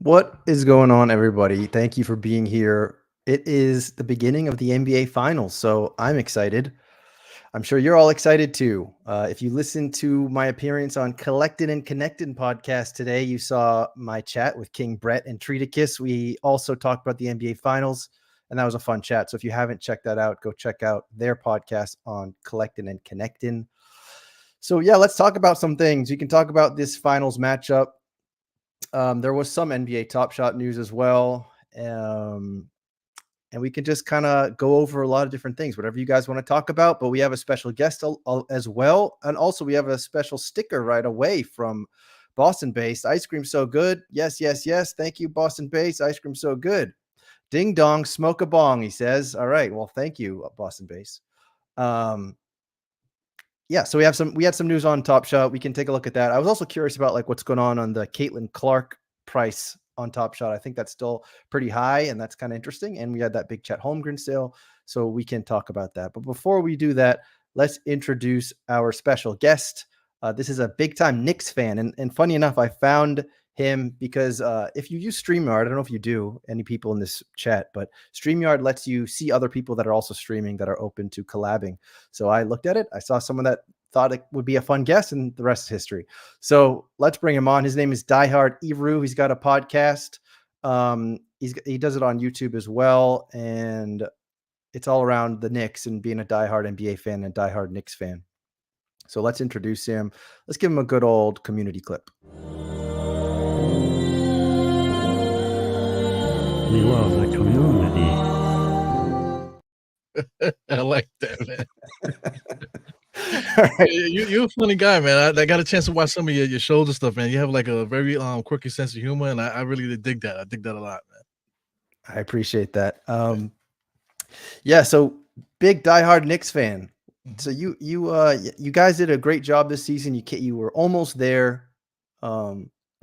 What is going on, everybody? Thank you for being here. It is the beginning of the NBA Finals, so I'm excited. I'm sure you're all excited too. If you listened to my appearance on Collected and Connected podcast today, you saw my chat with King Brett and Treaticus. We also talked about the NBA Finals, and that was a fun chat. So if you haven't checked that out, go check out their podcast on Collected and Connected. So yeah, let's talk about some things. We can talk about this finals matchup. There was some NBA Top Shot news as well. And we can just kind of go over a lot of different things, whatever you guys want to talk about. But we have a special guest as well. And also we have a special sticker right away from Boston-based Ice Cream So Good. Yes, yes, yes. Thank you, Boston-based Ice Cream So Good. Ding dong, smoke a bong, he says. All right. Well, thank you, Boston-based. Yeah, so we had some news on Top Shot. We can take a look at that. I was also curious about like what's going on the Caitlin Clark price on Top Shot. I think that's still pretty high, and that's kind of interesting. And we had that big Chet Holmgren sale, so we can talk about that. But before we do that, let's introduce our special guest. This is a big-time Knicks fan, and funny enough, I found him because if you use StreamYard, I don't know if you do, any people in this chat, but StreamYard lets you see other people that are also streaming that are open to collabing. So I looked at it. I saw someone that thought it would be a fun guest, and the rest is history. So let's bring him on. His name is DIEHARD ERU. He's got a podcast. He does it on YouTube as well, and it's all around the Knicks and being a diehard NBA fan and diehard Knicks fan. So let's introduce him. Let's give him a good old community clip. We love the community. I like that, man. Right. You're a funny guy, man. I got a chance to watch some of your shows and stuff, man. You have like a very quirky sense of humor, and I really dig that. I dig that a lot, man. I appreciate that. Yeah, so big diehard Knicks fan. So you guys did a great job this season. You were almost there.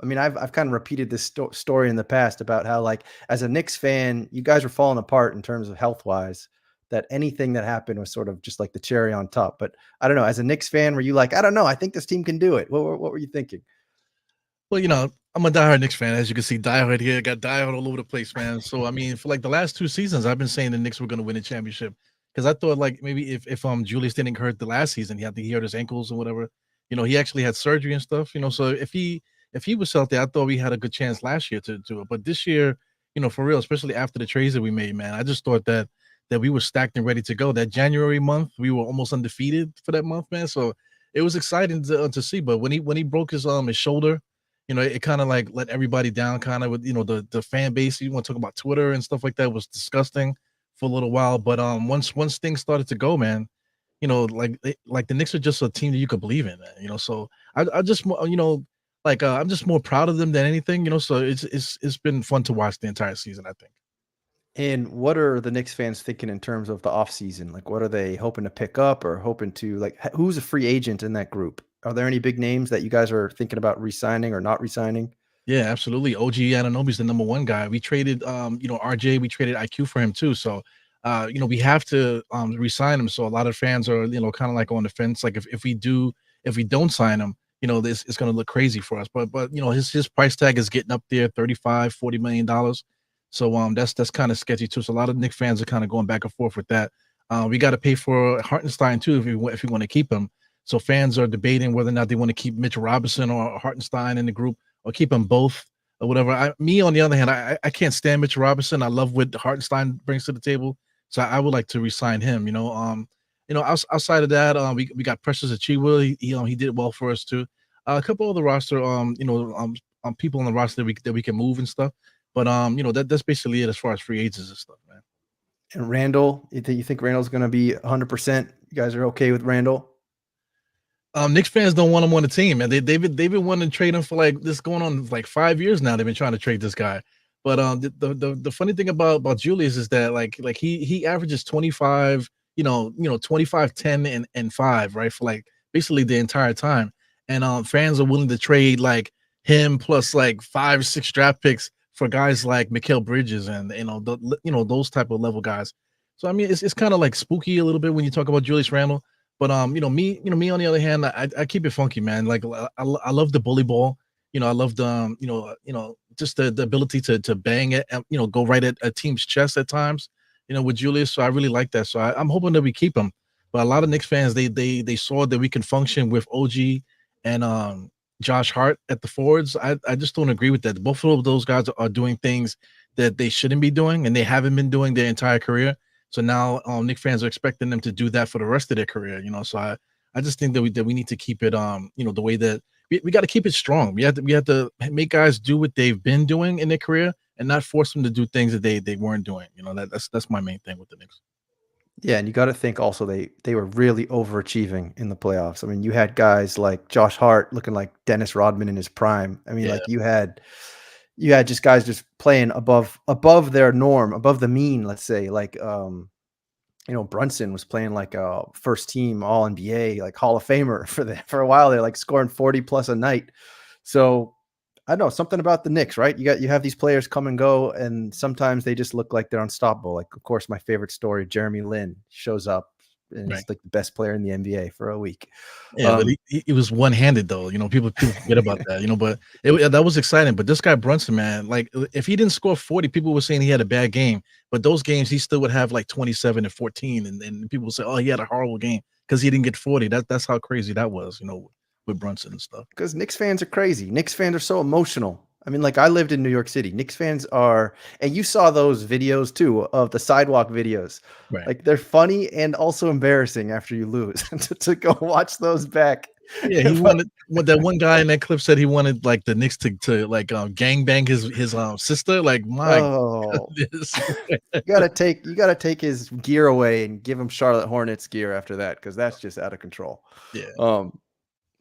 I mean, I've kind of repeated this story in the past about how, like, as a Knicks fan, you guys were falling apart in terms of health-wise, that anything that happened was sort of just like the cherry on top. But I don't know, as a Knicks fan, were you like, I don't know, I think this team can do it? What were you thinking? Well, you know, I'm a diehard Knicks fan. As you can see, diehard here, got diehard all over the place, man. So, I mean, for like the last 2 seasons, I've been saying the Knicks were going to win a championship because I thought like maybe if Julius didn't hurt the last season, he hurt his ankles or whatever. You know, he actually had surgery and stuff. You know, so if he was healthy, I thought we had a good chance last year to do it. But this year, you know, for real, especially after the trades that we made, man, I just thought that we were stacked and ready to go. That January month, we were almost undefeated for that month, man. So it was exciting to see. But when he broke his shoulder, it kind of like let everybody down, kind of with the fan base. You want to talk about Twitter and stuff like that was disgusting for a little while, but once things started to go, man, like the Knicks are just a team that you could believe in, man. So I just like I'm just more proud of them than anything, So it's been fun to watch the entire season, I think. And what are the Knicks fans thinking in terms of the offseason? Like, what are they hoping to pick up or hoping to like? Who's a free agent in that group? Are there any big names that you guys are thinking about re-signing or not re-signing? Yeah, absolutely. OG Anunoby's the number one guy. We traded, RJ, we traded IQ for him too. So, we have to resign him. So a lot of fans are, kind of like on the fence. Like if we don't sign him, this is going to look crazy for us. But his price tag is getting up there, 35-40 million dollars. So that's kind of sketchy too. So a lot of Knicks fans are kind of going back and forth with that. We got to pay for Hartenstein too if we want to keep him. So fans are debating whether or not they want to keep Mitchell Robinson or Hartenstein in the group or keep them both or whatever. Me, on the other hand, I can't stand Mitchell Robinson. I love what Hartenstein brings to the table, so I would like to resign him. Outside of that, we got Precious Achiuwa. He did well for us too. A couple of the roster, people on the roster that we can move and stuff. But that's basically it as far as free agents and stuff, man. And Randall, you think Randall's going to be 100%? You guys are okay with Randall? Knicks fans don't want him on the team, and they've been wanting to trade him for like this going on like 5 years now. They've been trying to trade this guy, but the funny thing about Julius is that like he averages 25, 25, 10, and 5, right, for like basically the entire time, and fans are willing to trade like him plus like 5-6 draft picks for guys like Mikal Bridges and those type of level guys. So I mean, it's kind of like spooky a little bit when you talk about Julius Randle. But me on the other hand, I keep it funky, man. Like I love the bully ball. I love the just the ability to bang it, go right at a team's chest at times. With Julius, so I really like that. So I'm hoping that we keep him. But a lot of Knicks fans, they saw that we can function with OG and Josh Hart at the forwards. I just don't agree with that. Both of those guys are doing things that they shouldn't be doing, and they haven't been doing their entire career. So now Knicks fans are expecting them to do that for the rest of their career, So I just think that we need to keep it the way that we got to keep it strong. We have to make guys do what they've been doing in their career and not force them to do things that they weren't doing. That's my main thing with the Knicks. Yeah, and you got to think also they were really overachieving in the playoffs. I mean, you had guys like Josh Hart looking like Dennis Rodman in his prime. I mean, Yeah. like you had just guys just playing above their norm, above the mean, let's say. Like Brunson was playing like a first team all NBA, like Hall of Famer for a while. They're like scoring 40 plus a night. So I don't know, something about the Knicks, right? You have these players come and go, and sometimes they just look like they're unstoppable. Like, of course, my favorite story, Jeremy Lin shows up and Right. he's like the best player in the NBA for a week. Yeah, but he was one-handed though. People forget about that. But that was exciting. But this guy Brunson, man, like if he didn't score 40, people were saying he had a bad game. But those games he still would have like 27 and 14, and people would say, "Oh, he had a horrible game because he didn't get 40." That's how crazy that was, with Brunson and stuff. Because Knicks fans are crazy. Knicks fans are so emotional. I mean, like I lived in New York City. Knicks fans are, and you saw those videos too of the sidewalk videos. Right. Like they're funny and also embarrassing after you lose to go watch those back. Yeah, he wanted what that one guy in that clip said he wanted like the Knicks to like gang bang his sister. Like my Oh, goodness. you gotta take his gear away and give him Charlotte Hornets gear after that because that's just out of control. Yeah.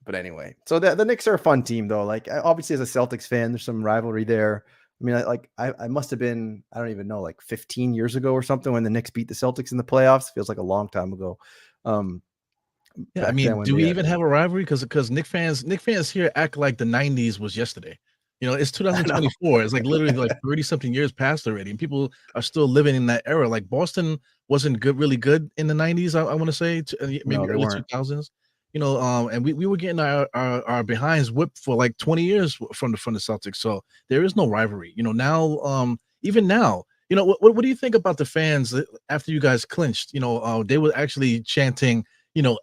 But anyway, so the Knicks are a fun team though. Like obviously as a Celtics fan, there's some rivalry there. I mean, I must have been, I don't even know, like 15 years ago or something when the Knicks beat the Celtics in the playoffs. Feels like a long time ago. Yeah, I Back then mean, when do we we had, even have a rivalry? Because Knicks fans here act like the '90s was yesterday. It's I know. 2024. It's like literally like 30 something years past already, and people are still living in that era. Like Boston wasn't really good in the '90s. I want to say No, maybe they early weren't. 2000s. And we were getting our behinds whipped for like 20 years from the Celtics. So there is no rivalry. Now even now. What do you think about the fans after you guys clinched? They were actually chanting,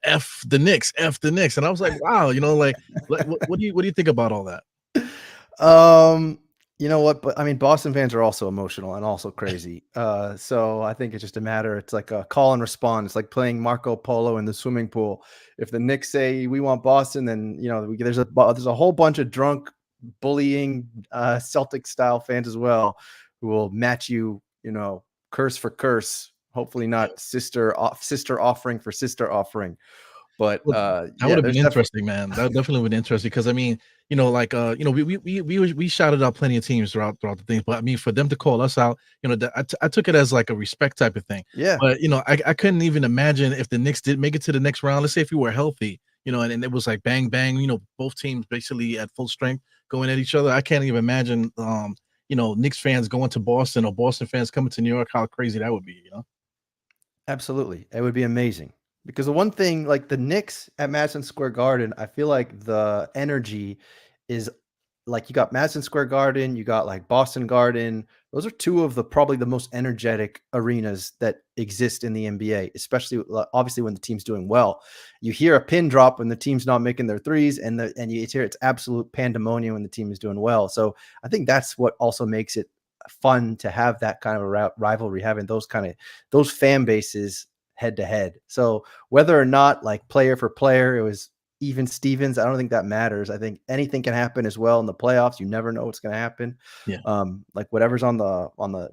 F the Knicks, F the Knicks. And I was like, wow, like what do you think about all that? You know what? But I mean, Boston fans are also emotional and also crazy. So I think it's just a matter. It's like a call and response. It's like playing Marco Polo in the swimming pool. If the Knicks say we want Boston, then there's a whole bunch of drunk bullying Celtic style fans as well, who will match you, curse for curse. Hopefully not sister offering for sister offering. But Well, that would yeah, have there's been definitely interesting, man. That definitely would been interesting because I mean, we shouted out plenty of teams throughout the things, but I mean, for them to call us out, I took it as like a respect type of thing. yeah. But I couldn't even imagine if the Knicks did make it to the next round. Let's say if we were healthy, and it was like bang bang, both teams basically at full strength going at each other. I can't even imagine, Knicks fans going to Boston or Boston fans coming to New York. How crazy that would be. Absolutely. It would be amazing. Because the one thing, like the Knicks at Madison Square Garden, I feel like the energy is like you got Madison Square Garden, you got like Boston Garden. Those are two of the probably the most energetic arenas that exist in the NBA, especially obviously when the team's doing well. You hear a pin drop when the team's not making their threes, and you hear it's absolute pandemonium when the team is doing well. So I think that's what also makes it fun to have that kind of a rivalry, having those fan bases head to head. So whether or not like player for player, it was even Stevens, I don't think that matters. I think anything can happen as well in the playoffs. You never know what's going to happen. Yeah. Like whatever's on the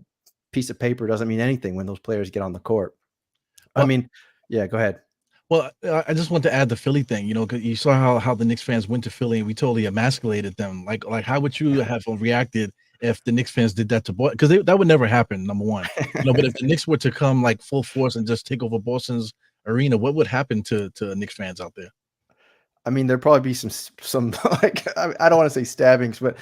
piece of paper doesn't mean anything when those players get on the court. I Well, mean, yeah, go ahead. Well, I just want to add the Philly thing, 'cause you saw how the Knicks fans went to Philly and we totally emasculated them. Like how would you have reacted if the Knicks fans did that to Boston? Because that would never happen, number one. But if the Knicks were to come like full force and just take over Boston's arena, what would happen to Knicks fans out there? I mean, there'd probably be some like I don't want to say stabbings, but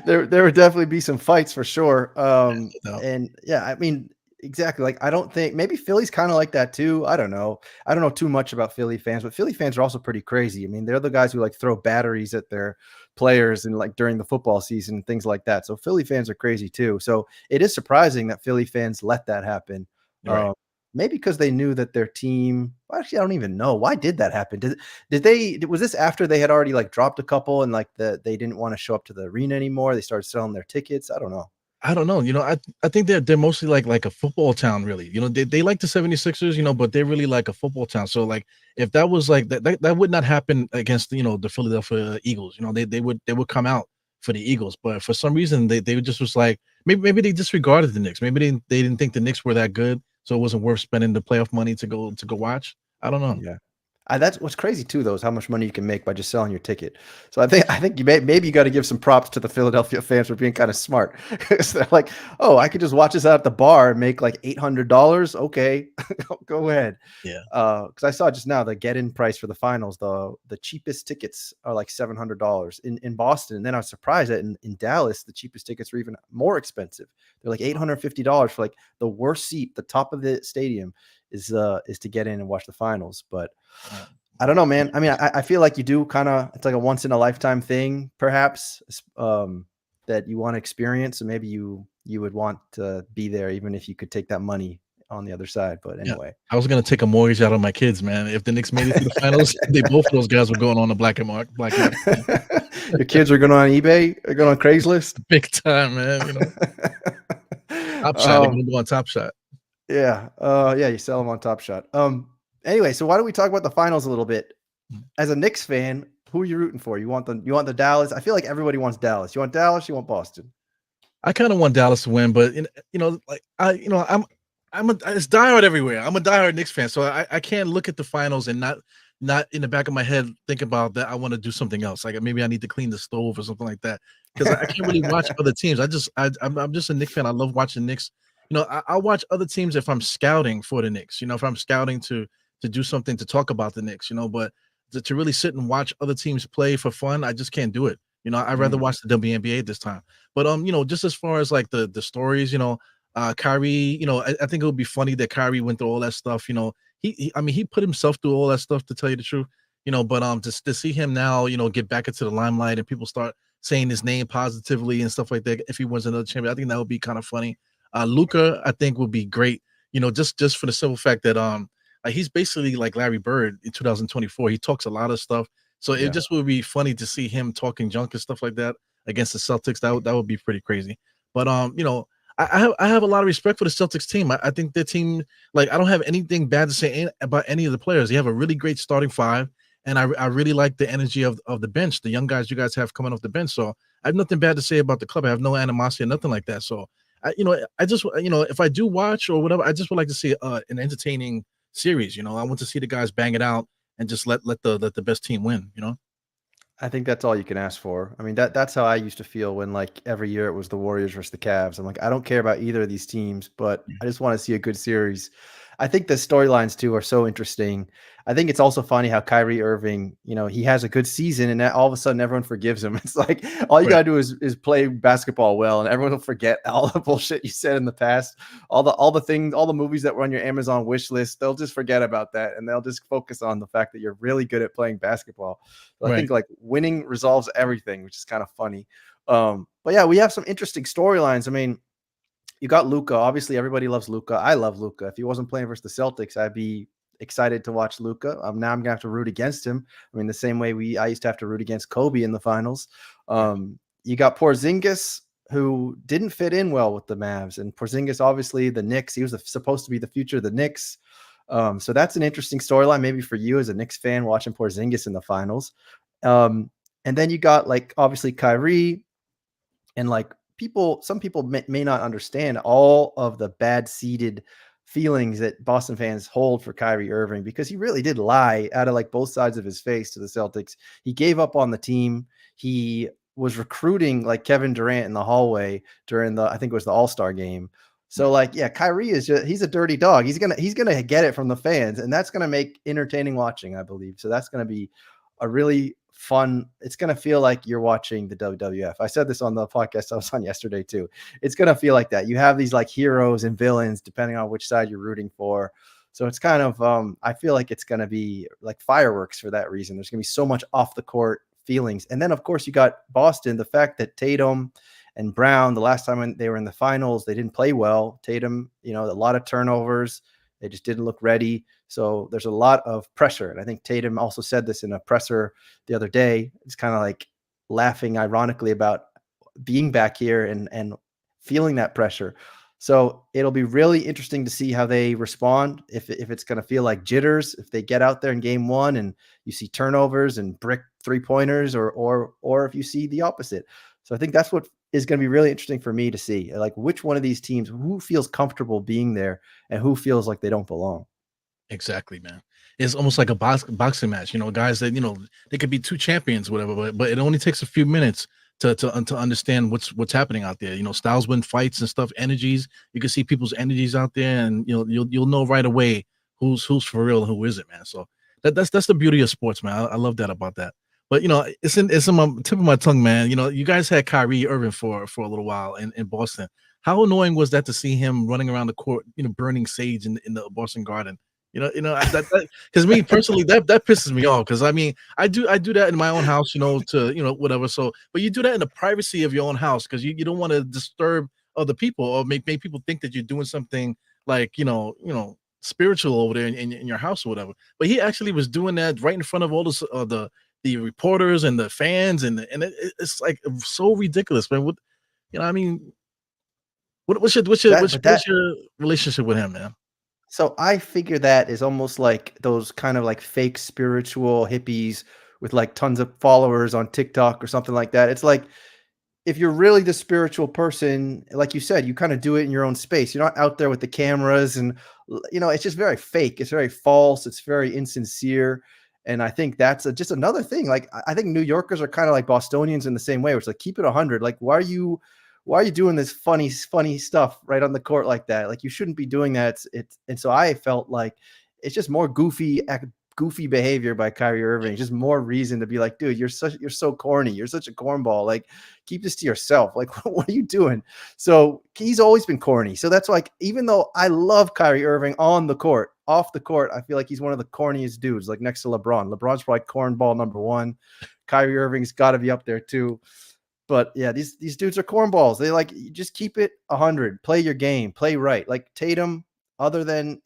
there would definitely be some fights for sure. No. And yeah, I mean, exactly. Like I don't think maybe Philly's kind of like that too. I don't know. I don't know too much about Philly fans, but Philly fans are also pretty crazy. I mean, they're the guys who like throw batteries at their players and like during the football season and things like that. So Philly fans are crazy too. So it is surprising that Philly fans let that happen. You're right. Maybe because they knew that their team. Actually, I don't even know why did that happen. Did they? Was this after they had already like dropped a couple and like they didn't want to show up to the arena anymore? They started selling their tickets. I don't know. I don't know. I think they're mostly like a football town, really. They like the 76ers, but they're really like a football town. So like if that was like that would not happen against the Philadelphia Eagles. They would come out for the Eagles, but for some reason they just was like maybe they disregarded the Knicks. Maybe they didn't think the Knicks were that good, so it wasn't worth spending the playoff money to go watch. I don't know. Yeah. That's what's crazy too, though, is how much money you can make by just selling your ticket. So I think maybe you got to give some props to the Philadelphia fans for being kind of smart. 'Cause they're like, oh, I could just watch this out at the bar and make like $800. Okay, go ahead. Yeah. Because I saw just now the get-in price for the finals. The cheapest tickets are like $700 in Boston, and then I was surprised that in Dallas the cheapest tickets were even more expensive. They're like $850 for like the worst seat, the top of the stadium is to get in and watch the finals. But Uh, I don't know, man. I mean, I feel like you do it's like a once in a lifetime thing, perhaps, that you want to experience. And maybe you would want to be there, even if you could take that money on the other side. But Yeah. anyway, I was gonna take a mortgage out on my kids, man. If the Knicks made it to the finals, they both of those guys were going on the black market, your kids are going on eBay, are going on Craigslist. big time, man. Top Shot, they're um, gonna go on Top Shot. yeah, yeah, you sell them on Top Shot. Anyway, so why don't we talk about the finals a little bit? As a Knicks fan, who are you rooting for? You want the Dallas? I feel like everybody wants Dallas. You want Dallas? You want Boston? I kind of want Dallas to win, but like it's diehard everywhere. I'm a diehard Knicks fan, so I can't look at the finals and not in the back of my head think about that. I want to do something else. Like maybe I need to clean the stove or something like that because I can't really watch other teams. I'm just a Knicks fan. I love watching Knicks. I'll watch other teams if I'm scouting for the Knicks. If I'm scouting to do something to talk about the Knicks. But to really sit and watch other teams play for fun, I just can't do it. I'd rather Mm, watch the WNBA this time. But just as far as like the stories, Kyrie, I think it would be funny that Kyrie went through all that stuff. I mean, he put himself through all that stuff to tell you the truth. But to see him now, get back into the limelight and people start saying his name positively and stuff like that. If he wins another champion, I think that would be kind of funny. Luca, I think would be great. Just for the simple fact that like he's basically like Larry Bird in 2024. He talks a lot of stuff. So it yeah. just would be funny to see him talking junk and stuff like that against the Celtics. That would be pretty crazy. But I have a lot of respect for the Celtics team. I think their team, like I don't have anything bad to say about any of the players. They have a really great starting five, and I really like the energy of the bench, the young guys you guys have coming off the bench. So I have nothing bad to say about the club. I have no animosity or nothing like that. So I just if I do watch or whatever, I just would like to see an entertaining series. I want to see the guys bang it out and just let the best team win. I think that's all you can ask for. I mean, that's how I used to feel when like every year it was the Warriors versus the Cavs. I'm like, I don't care about either of these teams, but I just want to see a good series. I think the storylines too are so interesting. I think it's also funny how Kyrie Irving, he has a good season and all of a sudden everyone forgives him. It's like all you Right, gotta do is play basketball well, and everyone will forget all the bullshit you said in the past, all the things, all the movies that were on your Amazon wish list. They'll just forget about that and they'll just focus on the fact that you're really good at playing basketball. So I right. think like winning resolves everything, which is kind of funny. But yeah, we have some interesting storylines. I mean, you got Luca. Obviously, everybody loves Luca. I love Luca. If he wasn't playing versus the Celtics, I'd be excited to watch Luca. Now I'm gonna have to root against him. I mean, the same way I used to have to root against Kobe in the finals. Right. You got Porzingis, who didn't fit in well with the Mavs, and Porzingis, obviously, the Knicks. He was supposed to be the future of the Knicks. So that's an interesting storyline, maybe for you as a Knicks fan watching Porzingis in the finals. And then you got like obviously Kyrie, and like some people may not understand all of the bad seeded feelings that Boston fans hold for Kyrie Irving, because he really did lie out of like both sides of his face to the Celtics. He gave up on the team. He was recruiting like Kevin Durant in the hallway during I think it was the All-Star game. So like, yeah, Kyrie he's a dirty dog. He's gonna get it from the fans, and that's gonna make entertaining watching, I believe. So that's gonna be a really fun. It's going to feel like you're watching the WWF. I said this on the podcast I was on yesterday too. It's going to feel like that. You have these like heroes and villains depending on which side you're rooting for. So it's kind of I feel like it's going to be like fireworks for that reason. There's going to be so much off the court feelings. And then of course you got Boston, the fact that Tatum and Brown, the last time when they were in the finals, they didn't play well. Tatum, a lot of turnovers. They just didn't look ready. So there's a lot of pressure. And I think Tatum also said this in a presser the other day. It's kind of like laughing ironically about being back here and feeling that pressure. So it'll be really interesting to see how they respond. If it's going to feel like jitters, if they get out there in game one and you see turnovers and brick 3-pointers, or if you see the opposite. So I think that's what is going to be really interesting for me to see, like which one of these teams, who feels comfortable being there and who feels like they don't belong. Exactly, man. It's almost like a boxing match. Guys that they could be two champions, whatever, but it only takes a few minutes to understand what's happening out there. Styles win fights and stuff, energies. You can see people's energies out there, and you'll know right away who's for real and who isn't, man. So that's the beauty of sports, man. I love that about that. But it's in my tip of my tongue, man. You guys had Kyrie Irving for a little while in Boston. How annoying was that to see him running around the court, burning sage in the Boston Garden? That because me personally, that pisses me off. Because I mean, I do that in my own house, to whatever. So, but you do that in the privacy of your own house because you don't want to disturb other people or make people think that you're doing something like spiritual over there in your house or whatever. But he actually was doing that right in front of all the reporters and the fans, and it's like so ridiculous, man. I mean, That but what's that your relationship with him, man? So I figure that is almost like those kind of like fake spiritual hippies with like tons of followers on TikTok or something like that. It's like if you're really the spiritual person, like you said, you kind of do it in your own space. You're not out there with the cameras and it's just very fake. It's very false. It's very insincere. And I think that's just another thing. Like I think New Yorkers are kind of like Bostonians in the same way, which like keep it 100. Like why are you doing this funny stuff right on the court like that? Like you shouldn't be doing that. And so I felt like it's just more goofy behavior by Kyrie Irving. It's just more reason to be like, dude, you're so corny. You're such a cornball. Like keep this to yourself. Like what are you doing? So he's always been corny. So that's like, even though I love Kyrie Irving on the court, off the court, I feel like he's one of the corniest dudes, like next to LeBron. LeBron's probably cornball number one. Kyrie Irving's got to be up there too. But yeah, these dudes are cornballs. They like, you just keep it 100, play your game, play right. Like Tatum, other than,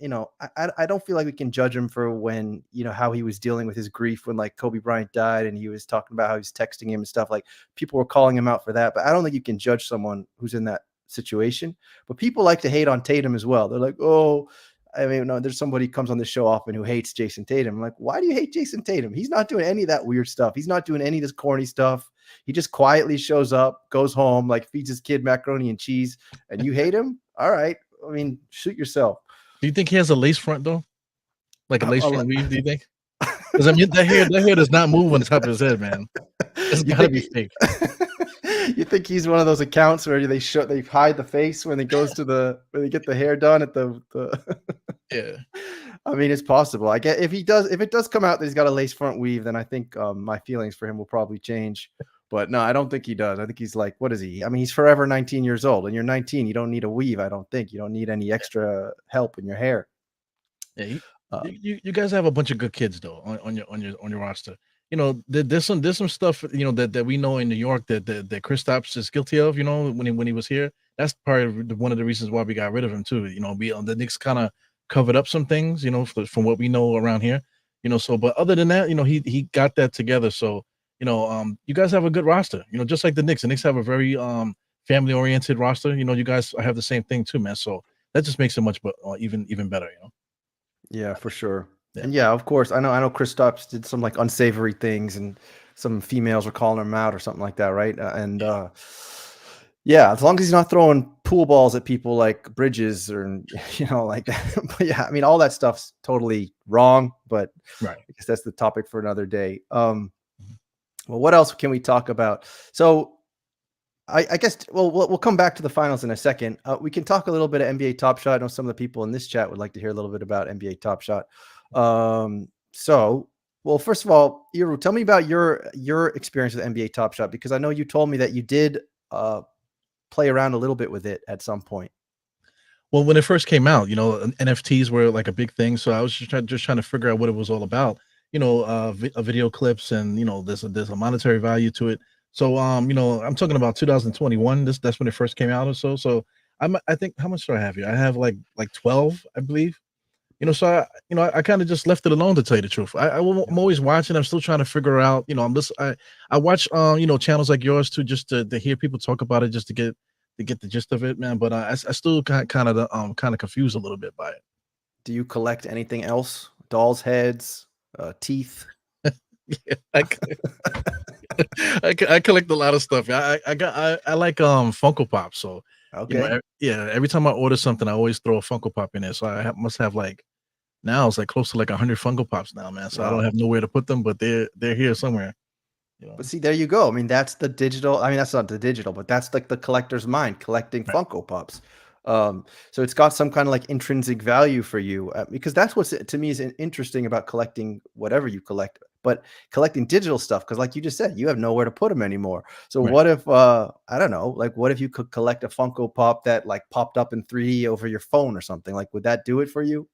I don't feel like we can judge him for when, how he was dealing with his grief when like Kobe Bryant died and he was talking about how he was texting him and stuff. Like people were calling him out for that, but I don't think you can judge someone who's in that situation. But people like to hate on Tatum as well. They're like, oh, I mean, no, there's somebody who comes on the show often who hates Jason Tatum. I'm like, why do you hate Jason Tatum? He's not doing any of that weird stuff. He's not doing any of this corny stuff. He just quietly shows up, goes home, like feeds his kid macaroni and cheese, and you hate him? All right. I mean, shoot yourself. Do you think he has a lace front though? Like a lace I'll- front weave? Do you think? Because I mean, that hair does not move on the top of his head, man. It's You gotta think be fake. you think he's one of those accounts where they hide the face when it goes to when they get the hair done at the Yeah. I mean, it's possible. I get if it does come out that he's got a lace front weave, then I think my feelings for him will probably change. But no, I don't think he does. I think he's like, what is he? I mean, he's forever 19 years old, and you're 19. You don't need a weave. I don't think you don't need any extra help in your hair. Yeah, Uh, you guys have a bunch of good kids though on your roster. You know, there's some stuff that we know in New York that Kristaps is guilty of. You know, when he was here, that's part of one of the reasons why we got rid of him too. You know, the Knicks kind of covered up some things. You know, from what we know around here. You know, so but other than that, you know, he got that together. So you know, you guys have a good roster. You know, just like the Knicks. The Knicks have a very family oriented roster. You know, you guys have the same thing too, man. So that just makes it much even better. You know. Yeah, for sure. Yeah. And yeah, of course, I know Kristaps did some like unsavory things, and some females were calling him out or something like that, right? Yeah, as long as he's not throwing pool balls at people like Bridges or like that. But yeah, I mean, all that stuff's totally wrong. But Right. I guess that's the topic for another day. Well, what else can we talk about? So I guess we'll come back to the finals in a second. We can talk a little bit of NBA Top Shot. I know some of the people in this chat would like to hear a little bit about NBA Top Shot. Well, first of all, ERU, tell me about your experience with NBA Top Shot, because I know you told me that you did play around a little bit with it at some point. Well, when it first came out, you know, NFTs were like a big thing. So I was just trying to figure out what it was all about. You know, video clips, and you know, there's a monetary value to it. So, you know, I'm talking about 2021. That's when it first came out or so. So I think, how much do I have here? I have like 12, I believe. You know, so I kind of just left it alone, to tell you the truth. I'm always watching. I'm still trying to figure out. You know, I watch you know, channels like yours too, just to hear people talk about it, just to get the gist of it, man. But I still kind of confused a little bit by it. Do you collect anything else? Dolls' heads, teeth? Yeah, I collect a lot of stuff. I like Funko Pop. So Okay. you know, yeah, every time I order something, I always throw a Funko Pop in there. So must have like, now it's like close to like 100 Funko Pops now, man. So I don't Wow. have nowhere to put them, but they're here somewhere. You know? But see, there you go. I mean, that's the digital. I mean, that's not the digital, but that's like the collector's mind, collecting Right. Funko Pops. So it's got some kind of like intrinsic value for you, because that's what's to me is interesting about collecting whatever you collect, but collecting digital stuff, because like you just said, you have nowhere to put them anymore. So Right. what if I don't know, like what if you could collect a Funko Pop that like popped up in 3D over your phone or something? Like, would that do it for you?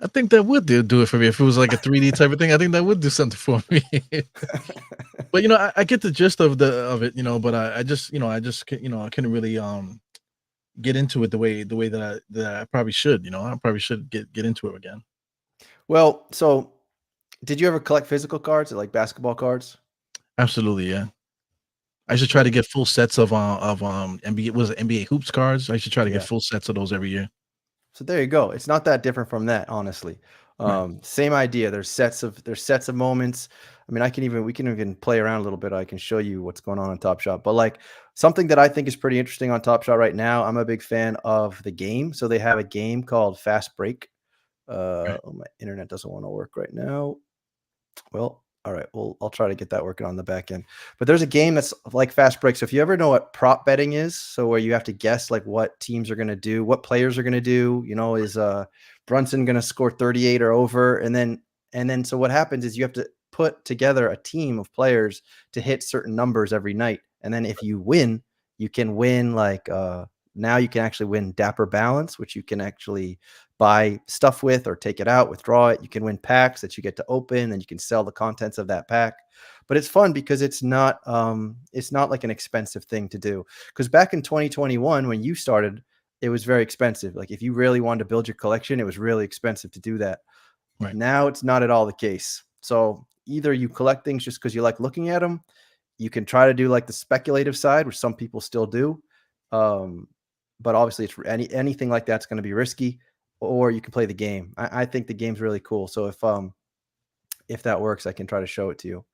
I think that would do it for me if it was like a 3D type of thing. I think that would do something for me. But you know, I get the gist of it, you know. But I just, you know, I couldn't really get into it the way that I probably should. You know, I probably should get into it again. Well, so did you ever collect physical cards, like basketball cards? Absolutely, yeah. I should try to get full sets of NBA, was it NBA hoops cards? I should try to get Yeah. full sets of those every year. So there you go. It's not that different from that, honestly. Right. Same idea. There's sets of moments. I mean, we can even play around a little bit. I can show you what's going on Top Shot. But like something that I think is pretty interesting on Top Shot right now, I'm a big fan of the game. So they have a game called Fast Break. Right. Oh, my internet doesn't want to work right now. Well, all right. Well, I'll try to get that working on the back end. But there's a game that's like Fast Break. So if you ever know what prop betting is, so where you have to guess like what teams are going to do, what players are going to do, you know, is Brunson going to score 38 or over? And then so what happens is you have to put together a team of players to hit certain numbers every night. And then if you win, you can win like now you can actually win Dapper Balance, which you can actually buy stuff with or take it out, withdraw it. You can win packs that you get to open, and you can sell the contents of that pack. But it's fun because it's not like an expensive thing to do. Because back in 2021, when you started, it was very expensive. Like if you really wanted to build your collection, it was really expensive to do that. Right. Now it's not at all the case. So either you collect things just because you like looking at them. You can try to do like the speculative side, which some people still do. But obviously it's anything like that's going to be risky. or you can play the game. I think the game's really cool. So if that works, I can try to show it to you.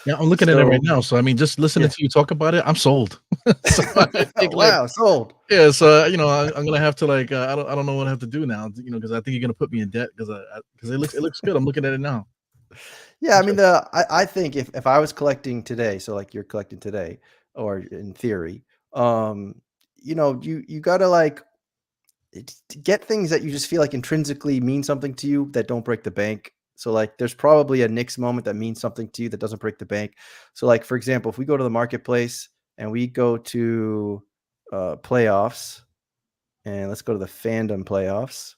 Yeah, I'm looking at it right So now. So I mean, just listening yeah. to you talk about it, I'm sold. So I think like, Wow, sold. yeah. So I'm gonna have to like, I don't know what I have to do now. Because I think you're gonna put me in debt because it looks good. I'm looking at it now. Yeah, I mean Interesting. I think if I was collecting today, so like you're collecting today, or in theory, you gotta like to get things that you just feel like intrinsically mean something to you that don't break the bank. So like there's probably a Knicks moment that means something to you that doesn't break the bank. So like for example, if we go to the marketplace and we go to playoffs, and let's go to the fandom playoffs.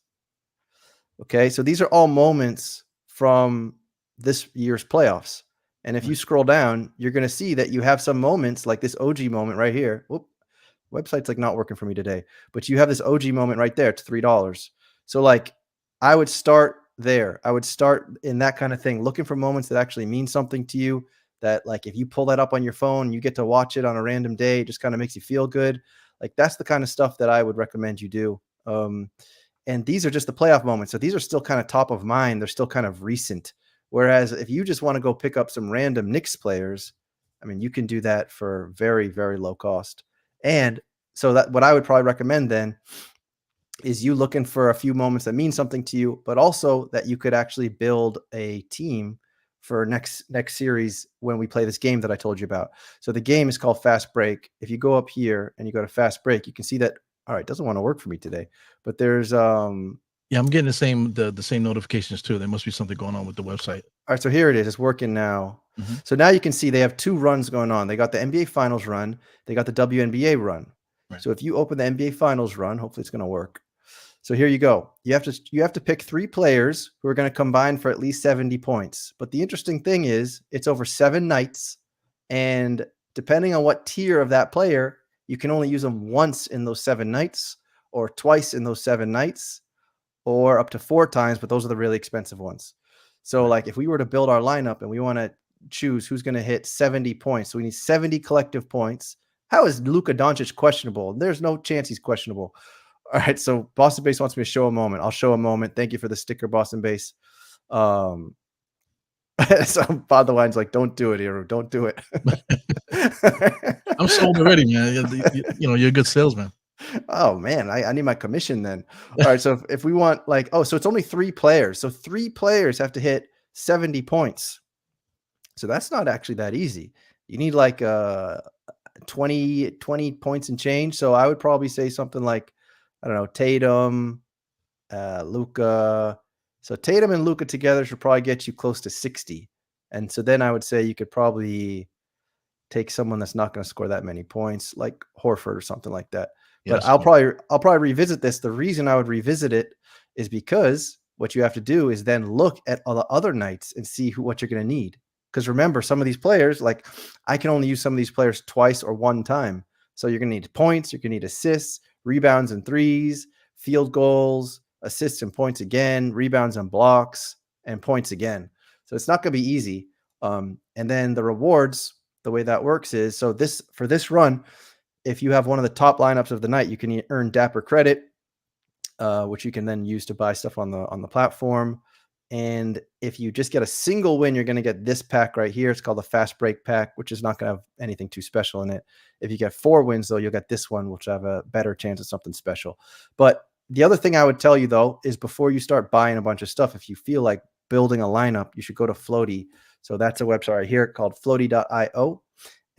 Okay, so these are all moments from this year's playoffs. And if you Right. scroll down, you're going to see that you have some moments like this OG moment right here. Whoop, website's like not working for me today, but you have this OG moment right there. It's $3. So like I would start there. I would start in that kind of thing, looking for moments that actually mean something to you. That like if you pull that up on your phone, you get to watch it on a random day, it just kind of makes you feel good. Like that's the kind of stuff that I would recommend you do. And these are just the playoff moments. So these are still kind of top of mind. They're still kind of recent. Whereas if you just want to go pick up some random Knicks players, I mean, you can do that for very, very low cost. And so that what I would probably recommend then is you looking for a few moments that mean something to you, but also that you could actually build a team for next series when we play this game that I told you about. So the game is called Fast Break. If you go up here and you go to Fast Break, you can see that all right, it doesn't want to work for me today. But there's Yeah, I'm getting the same notifications too. There must be something going on with the website. all right, so here it is. It's working now. Mhm. So now you can see they have two runs going on. They got the NBA Finals run, they got the WNBA run. Right. So if you open the NBA Finals run, hopefully it's going to work. So here you go. You have to pick 3 players who are going to combine for at least 70 points. But the interesting thing is it's over 7 nights, and depending on what tier of that player, you can only use them once in those 7 nights or twice in those 7 nights or up to 4 times, but those are the really expensive ones. So Right. like if we were to build our lineup and we want to choose who's going to hit 70 points, so we need 70 collective points. How is Luka Doncic questionable? There's no chance he's questionable. All right, so Boston Base wants me to show a moment. I'll show a moment. Thank you for the sticker, Boston Base. Um, so Bob the Wine's like, don't do it, ERU. Don't do it. I'm sold already, man. You're a good salesman. Oh man, I need my commission then. All right, so if we want like, oh, so it's only 3 players. So 3 players have to hit 70 points. So that's not actually that easy. You need like 20 points and change. So I would probably say something like, I don't know, Tatum, Luca. So Tatum and Luca together should probably get you close to 60. And so then I would say you could probably take someone that's not going to score that many points, like Horford or something like that. Yeah, But that's smart. I'll probably revisit this. The reason I would revisit it is because what you have to do is then look at all the other nights and see what you're going to need. Because remember, some of these players, like I can only use some of these players twice or one time. So you're going to need points, you're going to need assists, rebounds and threes, field goals, assists and points again, rebounds and blocks, and points again. So it's not going to be easy. And then the rewards, the way that works is so for this run, if you have one of the top lineups of the night, you can earn Dapper credit, which you can then use to buy stuff on the platform. And if you just get a single win, you're going to get this pack right here. It's called the Fast Break Pack, which is not going to have anything too special in it. If you get 4 wins, though, you'll get this one, which will have a better chance of something special. But the other thing I would tell you, though, is before you start buying a bunch of stuff, if you feel like building a lineup, you should go to Floaty. So that's a website right here called floaty.io.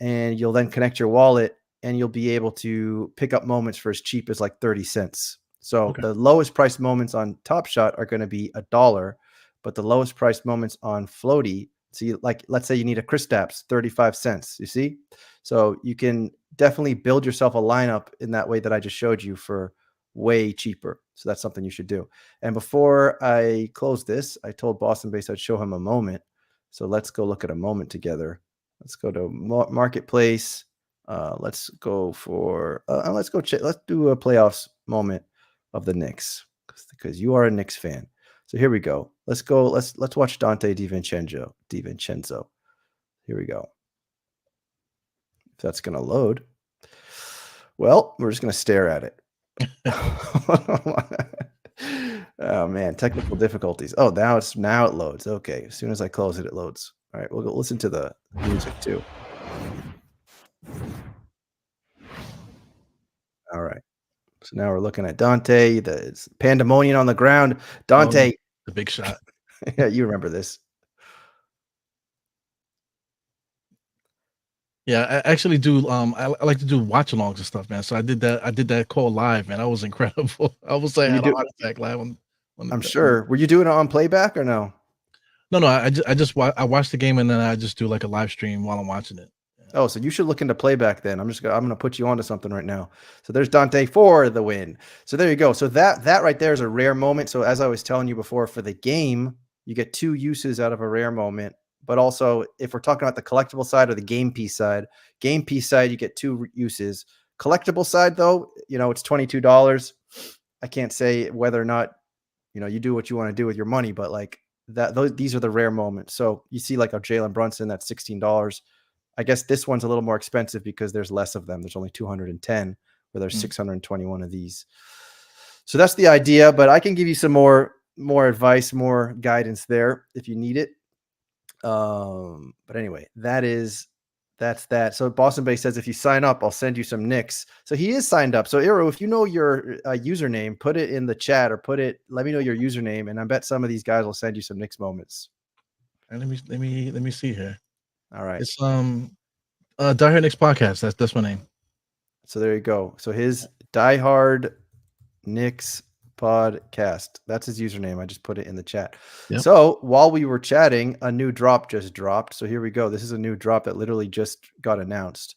And you'll then connect your wallet and you'll be able to pick up moments for as cheap as like 30 cents. So Okay. the lowest price moments on Top Shot are going to be $1, but the lowest price moments on Floaty, so like let's say you need a Kristaps, 35 cents. You see? So you can definitely build yourself a lineup in that way that I just showed you for way cheaper. So that's something you should do. And before I close this, I told Boston Base I'd show him a moment. So let's go look at a moment together. Let's go to Marketplace. Let's go for let's do a playoffs moment of the Knicks because you are a Knicks fan. So here we go. Let's go. Let's watch Dante DiVincenzo. Here we go. If that's gonna load. Well, we're just gonna stare at it. Oh man, technical difficulties. Oh, now it loads. Okay, as soon as I close it, it loads. All right, we'll go listen to the music too. All right. So now we're looking at Dante. It's pandemonium on the ground. Oh, Dante, the big shot. yeah, you remember this. Yeah, I actually do. I like to do watch-alongs and stuff, man. So I did that. I did that call live, man. That was incredible. I was like, I You had a do. heart attack live on I'm on sure. Were you doing it on playback or no? no, I watch the game and then I just do like a live stream while I'm watching it. Yeah. Oh, so you should look into playback then. I'm gonna put you onto something right now. So there's Dante for the win. So there you go. So that right there is a rare moment. So as I was telling you before, for the game, you get 2 uses out of a rare moment. But also, if we're talking about the collectible side or the game piece side, you get 2 uses. Collectible side, though, it's $22. I can't say whether or not you do what you want to do with your money, but like these are the rare moments. So you see like a Jalen Brunson, that's $16. I guess this one's a little more expensive because there's less of them. There's only 210, where there's 621 of these. So that's the idea, but I can give you some more advice, more guidance there if you need it. But anyway, that's that. So Boston Bay says if you sign up, I'll send you some Knicks. So he is signed up. So ERU, if you know your username, put it in the chat or let me know your username, and I bet some of these guys will send you some Knicks moments. And let me see here. All right. It's DieHard Knicks podcast. That's my name. So there you go. So his DieHard Knicks podcast. That's his username. I just put it in the chat. Yep. So while we were chatting, a new drop just dropped. So here we go. This is a new drop that literally just got announced.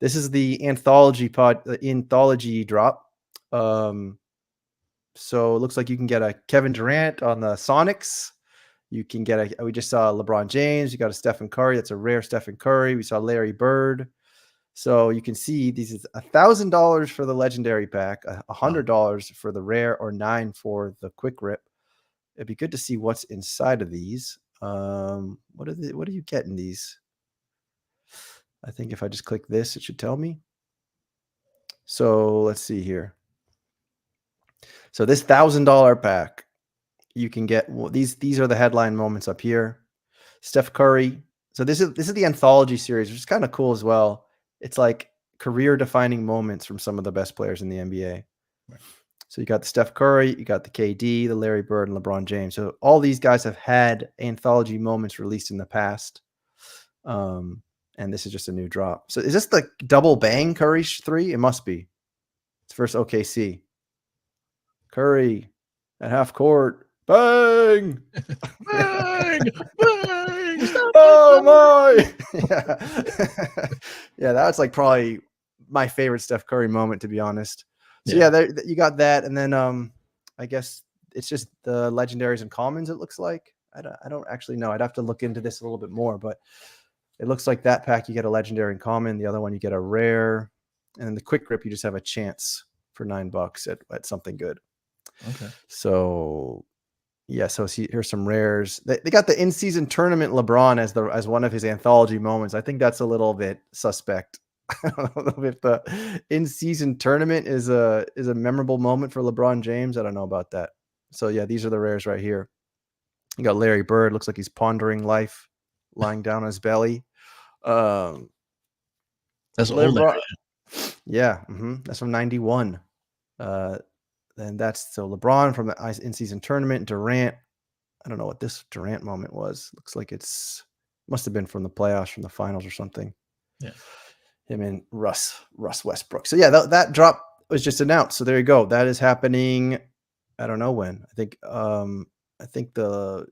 This is the anthology drop. So it looks like you can get a Kevin Durant on the Sonics. You can get we just saw LeBron James. You got a Stephen Curry. That's a rare Stephen Curry. We saw Larry Bird. So you can see these is $1,000 for the legendary pack, $100 for the rare, or $9 for the quick rip. It'd be good to see what's inside of these. What are you getting these? I think if I just click this, it should tell me. So let's see here. So this $1,000 pack, you can get these are the headline moments up here. Steph Curry. So this is the anthology series, which is kind of cool as well. It's like career-defining moments from some of the best players in the NBA. Right. So you got the Steph Curry, you got the KD, the Larry Bird, and LeBron James. So all these guys have had anthology moments released in the past. And this is just a new drop. So is this the double bang Curry 3? It must be. It's versus OKC. Curry at half court. Bang! Bang! Bang! Oh my! Yeah, that's like probably my favorite Steph Curry moment, to be honest. So yeah, you got that, and then I guess it's just the legendaries and commons. It looks like I don't actually know. I'd have to look into this a little bit more, but it looks like that pack you get a legendary and common. The other one you get a rare, and then the quick grip you just have a chance for $9 at something good. Okay. So yeah, so here's some rares. They got the in-season tournament LeBron as one of his anthology moments. I think that's a little bit suspect. I don't know if the in-season tournament is a memorable moment for LeBron James. I don't know about that. So yeah, these are the rares right here. You got Larry Bird. Looks like he's pondering life, lying down on his belly. That's old. Yeah, that's from '91. Then that's so LeBron from the in-season tournament. Durant. I don't know what this Durant moment was. Looks like must have been from the playoffs, from the finals or something. Yeah. Him and Russ Westbrook. So yeah, that drop was just announced. So there you go. That is happening. I don't know when. I think you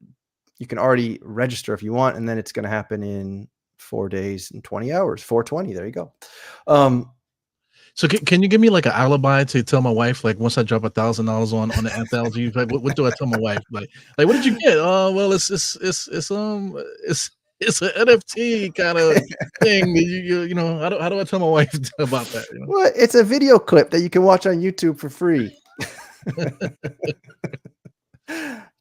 can already register if you want, and then it's going to happen in 4 days and 20 hours. 420. There you go. So can you give me like an alibi to tell my wife, like once I drop $1,000 on the anthology, like what do I tell my wife? Like what did you get? Oh, well, it's an NFT kind of thing. You know, how do I tell my wife about that? You know? Well, it's a video clip that you can watch on YouTube for free.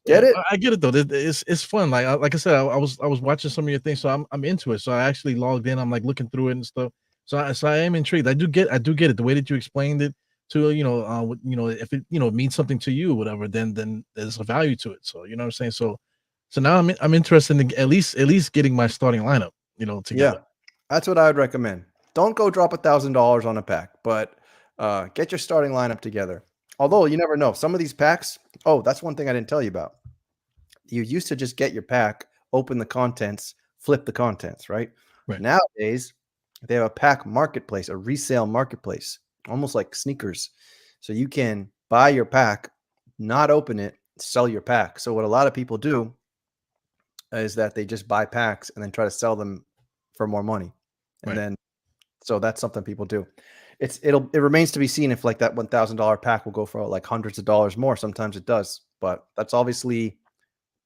Get it? I get it though. It's fun. Like I said, I was watching some of your things, so I'm into it. So I actually logged in. I'm like looking through it and stuff. So I am intrigued. I do get it. The way that you explained it, if it means something to you, whatever, then there's a value to it. So you know what I'm saying. So now I'm interested in at least getting my starting lineup, together. Yeah, that's what I would recommend. Don't go drop $1,000 on a pack, but get your starting lineup together. Although you never know, some of these packs. Oh, that's one thing I didn't tell you about. You used to just get your pack, open the contents, flip the contents, right? Right. Nowadays, they have a pack marketplace, a resale marketplace, almost like sneakers. So you can buy your pack, not open it, sell your pack. So what a lot of people do is that they just buy packs and then try to sell them for more money. And Right. then so that's something people do. It remains to be seen if like that $1,000 pack will go for like hundreds of dollars more. Sometimes it does, but that's obviously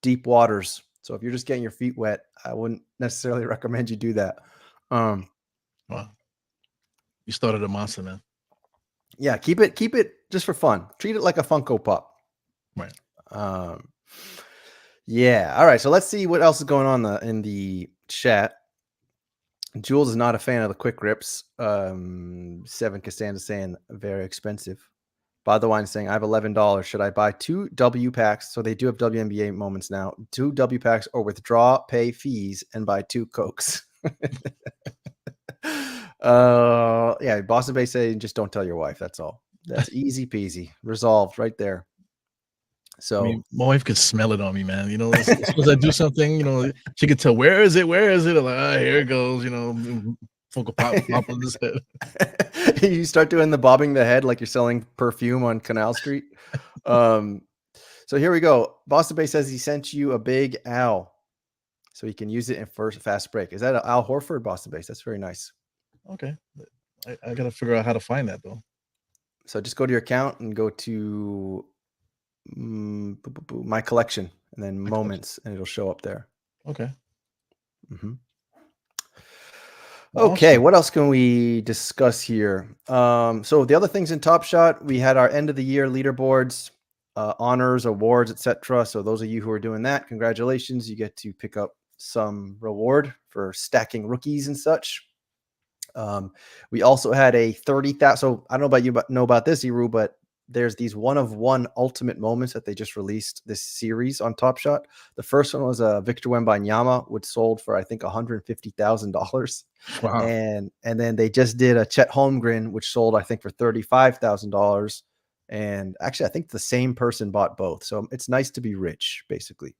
deep waters. So if you're just getting your feet wet, I wouldn't necessarily recommend you do that. Wow. You started a monster, man. Yeah, keep it just for fun. Treat it like a Funko Pop. Right. Yeah. All right. So let's see what else is going on in the chat. Jules is not a fan of the quick rips. Seven Costanza saying very expensive. By the wine saying I have $11. Should I buy 2 W packs? So they do have WNBA moments now. 2 W packs or withdraw, pay fees, and buy 2 Cokes. Yeah, Boston Bay saying just don't tell your wife. That's all. That's easy peasy. Resolved right there. So I mean, my wife could smell it on me, man. As soon as I do something, she could tell where is it? Where is it? I'm like, here it goes. Funko Pop on this head. You start doing the bobbing the head like you're selling perfume on Canal Street. So here we go. Boston Bay says he sent you a big owl, so he can use it in first fast break. Is that an Al Horford, Boston Bay? That's very nice. Okay, I gotta figure out how to find that though. So just go to your account and go to my collection and then moments, and it'll show up there. Okay. Okay, what else can we discuss here? So the other things in Top Shot, we had our end of the year leaderboards, honors, awards, etc. So those of you who are doing that, congratulations. You get to pick up some reward for stacking rookies and such. We also had a 30,000. So I don't know about you, but know about this, ERU, but there's these 1-of-1 ultimate moments that they just released this series on Top Shot. The first one was Victor Wembanyama, which sold for I think $150,000. Wow. And then they just did a Chet Holmgren, which sold I think for $35,000. And actually, I think the same person bought both. So it's nice to be rich, basically.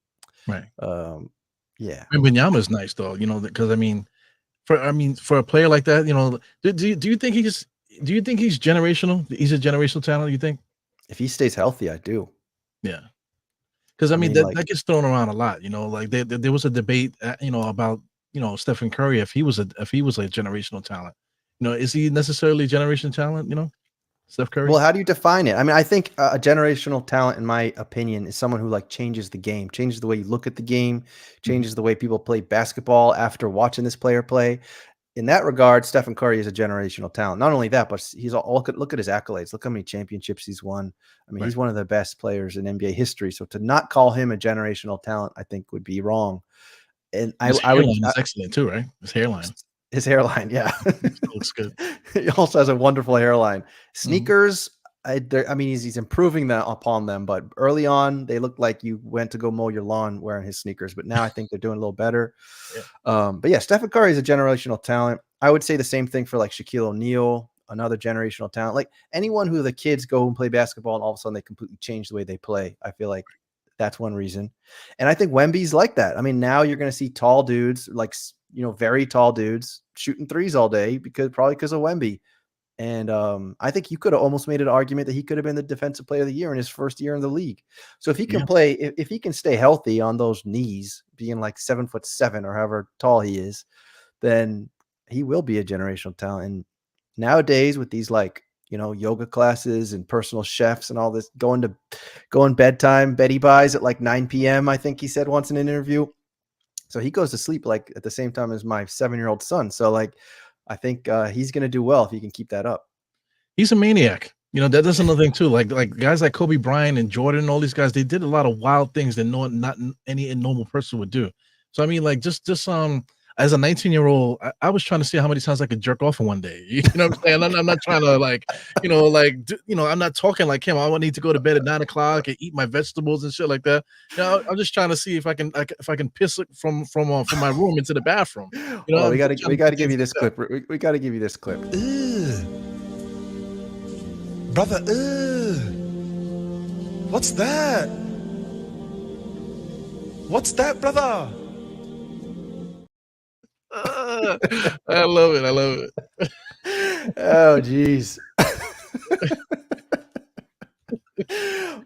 Right. Yeah. Wembanyama is nice though, because for a player like that, do you think he's generational? He's a generational talent, you think? If he stays healthy, I do. Yeah. Because I mean that gets thrown around a lot, like there was a debate, about Stephen Curry if he was a generational talent. Is he necessarily a generational talent? Steph Curry. Well, how do you define it? I mean, I think a generational talent, in my opinion, is someone who changes the game, changes the way you look at the game, changes the way people play basketball after watching this player play. In that regard, Stephen Curry is a generational talent. Not only that, but he's all look at his accolades. Look how many championships he's won. I mean, he's one of the best players in NBA history. So to not call him a generational talent, I think would be wrong. And his hairline is excellent too, right? His hairline, yeah. Looks good. He also has a wonderful hairline. Sneakers, I mean, he's improving upon them, but early on, they looked like you went to go mow your lawn wearing his sneakers. But now I think they're doing a little better. Yeah. But yeah, Stephen Curry is a generational talent. I would say the same thing for Shaquille O'Neal, another generational talent. Like anyone who the kids go and play basketball and all of a sudden they completely change the way they play. I feel like that's one reason. And I think Wemby's like that. I mean, now you're going to see tall dudes, very tall dudes shooting threes all day probably because of Wemby. And I think you could have almost made an argument that he could have been the defensive player of the year in his first year in the league. So if he can play, if he can stay healthy on those knees, being 7'7" or however tall he is, then he will be a generational talent. And nowadays with these yoga classes and personal chefs and all this going bedtime, Betty buys at 9 p.m. I think he said once in an interview. So he goes to sleep at the same time as my 7-year-old son. So I think he's going to do well if he can keep that up. He's a maniac. That's another thing too. Like guys like Kobe Bryant and Jordan and all these guys, they did a lot of wild things that not any normal person would do. So I mean, as a 19-year-old, I was trying to see how many times I could jerk off in one day. You know what I'm saying? I'm not trying to I'm not talking like him. I need to go to bed at 9 o'clock and eat my vegetables and shit like that. I'm just trying to see if I can piss it from my room into the bathroom. Well, I'm we just trying to gotta do give things you this like that. clip. We gotta give you this clip. Brother, what's that? What's that, brother? I love it. I love it. Oh, geez.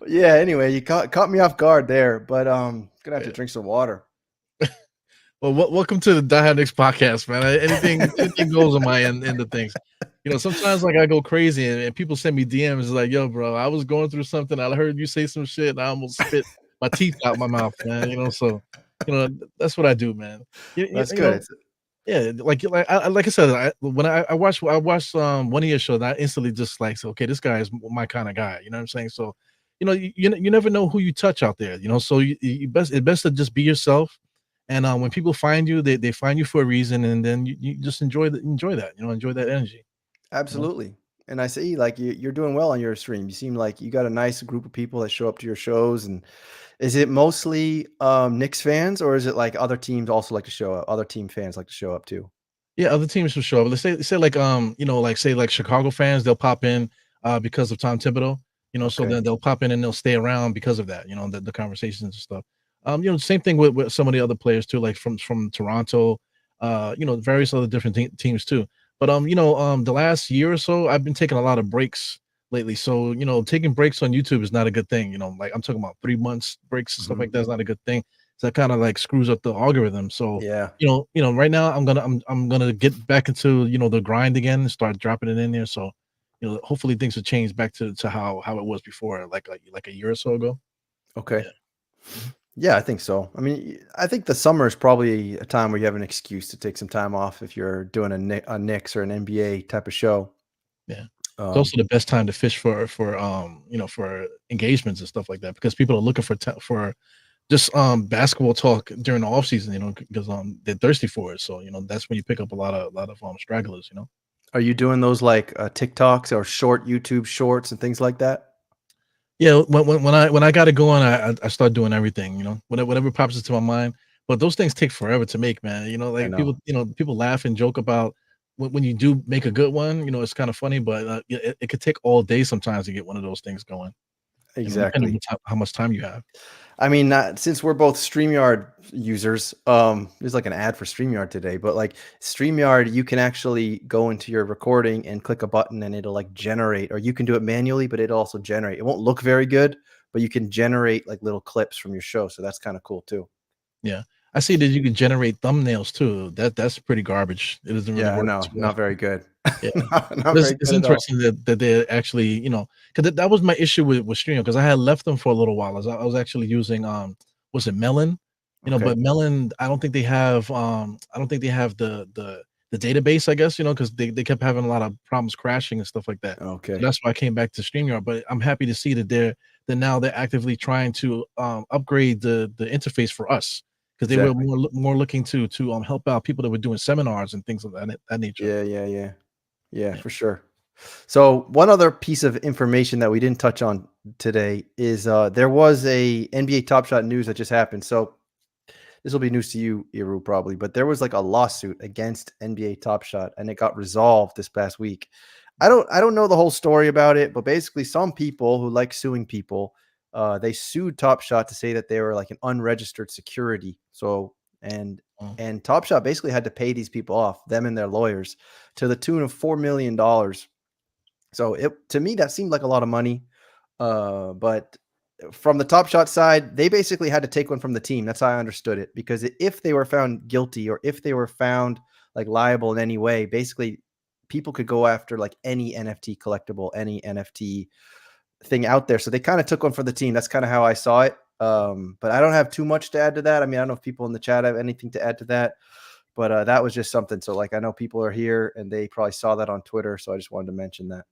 Yeah. Anyway, you caught me off guard there, but gonna have to drink some water. Well, welcome to the DieHard Knicks podcast, man. Anything goes on my end of things. Sometimes like I go crazy and people send me DMs like, "Yo, bro, I was going through something. I heard you say some shit, and I almost spit my teeth out my mouth, man." So that's what I do, man. That's good. Yeah, like I said, when I watched one of your shows, I instantly just like, so, okay, this guy is my kind of guy. You know what I'm saying? So, you never know who you touch out there. So it's best to just be yourself. And when people find you, they find you for a reason, and then you just enjoy that. Enjoy that energy. Absolutely. And I see like you're doing well on your stream. You seem like you got a nice group of people that show up to your shows. And is it mostly Knicks fans, or is it like other teams also like to show up? Other team fans like to show up too. Yeah, other teams will show up. Let's say like say like Chicago fans, they'll pop in because of Tom Thibodeau. So Okay. then they'll pop in and they'll stay around because of that. The conversations and stuff. Same thing with some of the other players too, like from Toronto, various other different teams too. But the last year or so, I've been taking a lot of breaks lately. So taking breaks on YouTube is not a good thing. Like I'm talking about 3 months breaks and stuff like that is not a good thing. So that kind of like screws up the algorithm. So Yeah. right now I'm gonna get back into the grind again and start dropping it in there. So hopefully things will change back to how it was before, like a year or so ago. Okay. Yeah. Yeah, I think so. I mean, I think the summer is probably a time where you have an excuse to take some time off if you're doing a Knicks or an NBA type of show. Yeah. It's Um, also the best time to fish for for engagements and stuff like that, because people are looking for just basketball talk during the off season, because they're thirsty for it. So that's when you pick up a lot of stragglers. are you doing those like TikToks or short YouTube shorts and things like that? Yeah, when I got it going, I start doing everything, whatever pops into my mind. But those things take forever to make, man. I Like know. people laugh and joke about when you do make a good one. It's kind of funny, but it could take all day sometimes to get one of those things going. Depending Exactly. on how much time you have. I mean, since we're both StreamYard users, there's like an ad for StreamYard today, but like StreamYard, you can actually go into your recording and click a button and it'll like generate, or you can do it manually, but it'll also generate. It won't look very good, but you can generate like little clips from your show. So that's kind of cool too. Yeah, I see that you can generate thumbnails too. That's pretty garbage. It doesn't really Yeah, I work know. too well. Not very good. Yeah. Not But very it's good at all. interesting that they actually, because that was my issue with Stream, because I had left them for a little while. I was actually using was it Melon? Okay. But Melon, I don't think they have the database, I guess, because they kept having a lot of problems crashing and stuff like that. So Okay. that's why I came back to StreamYard. But I'm happy to see that now they're actively trying to upgrade the interface for us, because they were Exactly. more looking to help out people that were doing seminars and things of that nature. Yeah, yeah, yeah. Yeah, Yeah. for sure. So one other piece of information that we didn't touch on today is there was a NBA Top Shot news that just happened. So this will be news to you, Eru, probably, but there was like a lawsuit against NBA Top Shot, and it got resolved this past week. I don't know the whole story about it, but basically, some people who like suing people, they sued Top Shot to say that they were like an unregistered security. So and Oh. and Top Shot basically had to pay these people off, them and their lawyers, to the tune of $4 million. So to me that seemed like a lot of money. But from the Top Shot side, they basically had to take one from the team. That's how I understood it. Because if they were found guilty, or if they were found like liable in any way, basically people could go after like any NFT collectible, any NFT thing out there. So they kind of took one for the team. That's kind of how I saw it. But I don't have too much to add to that. I mean, I don't know if people in the chat have anything to add to that, but that was just something. So like, I know people are here and they probably saw that on Twitter. So I just wanted to mention that.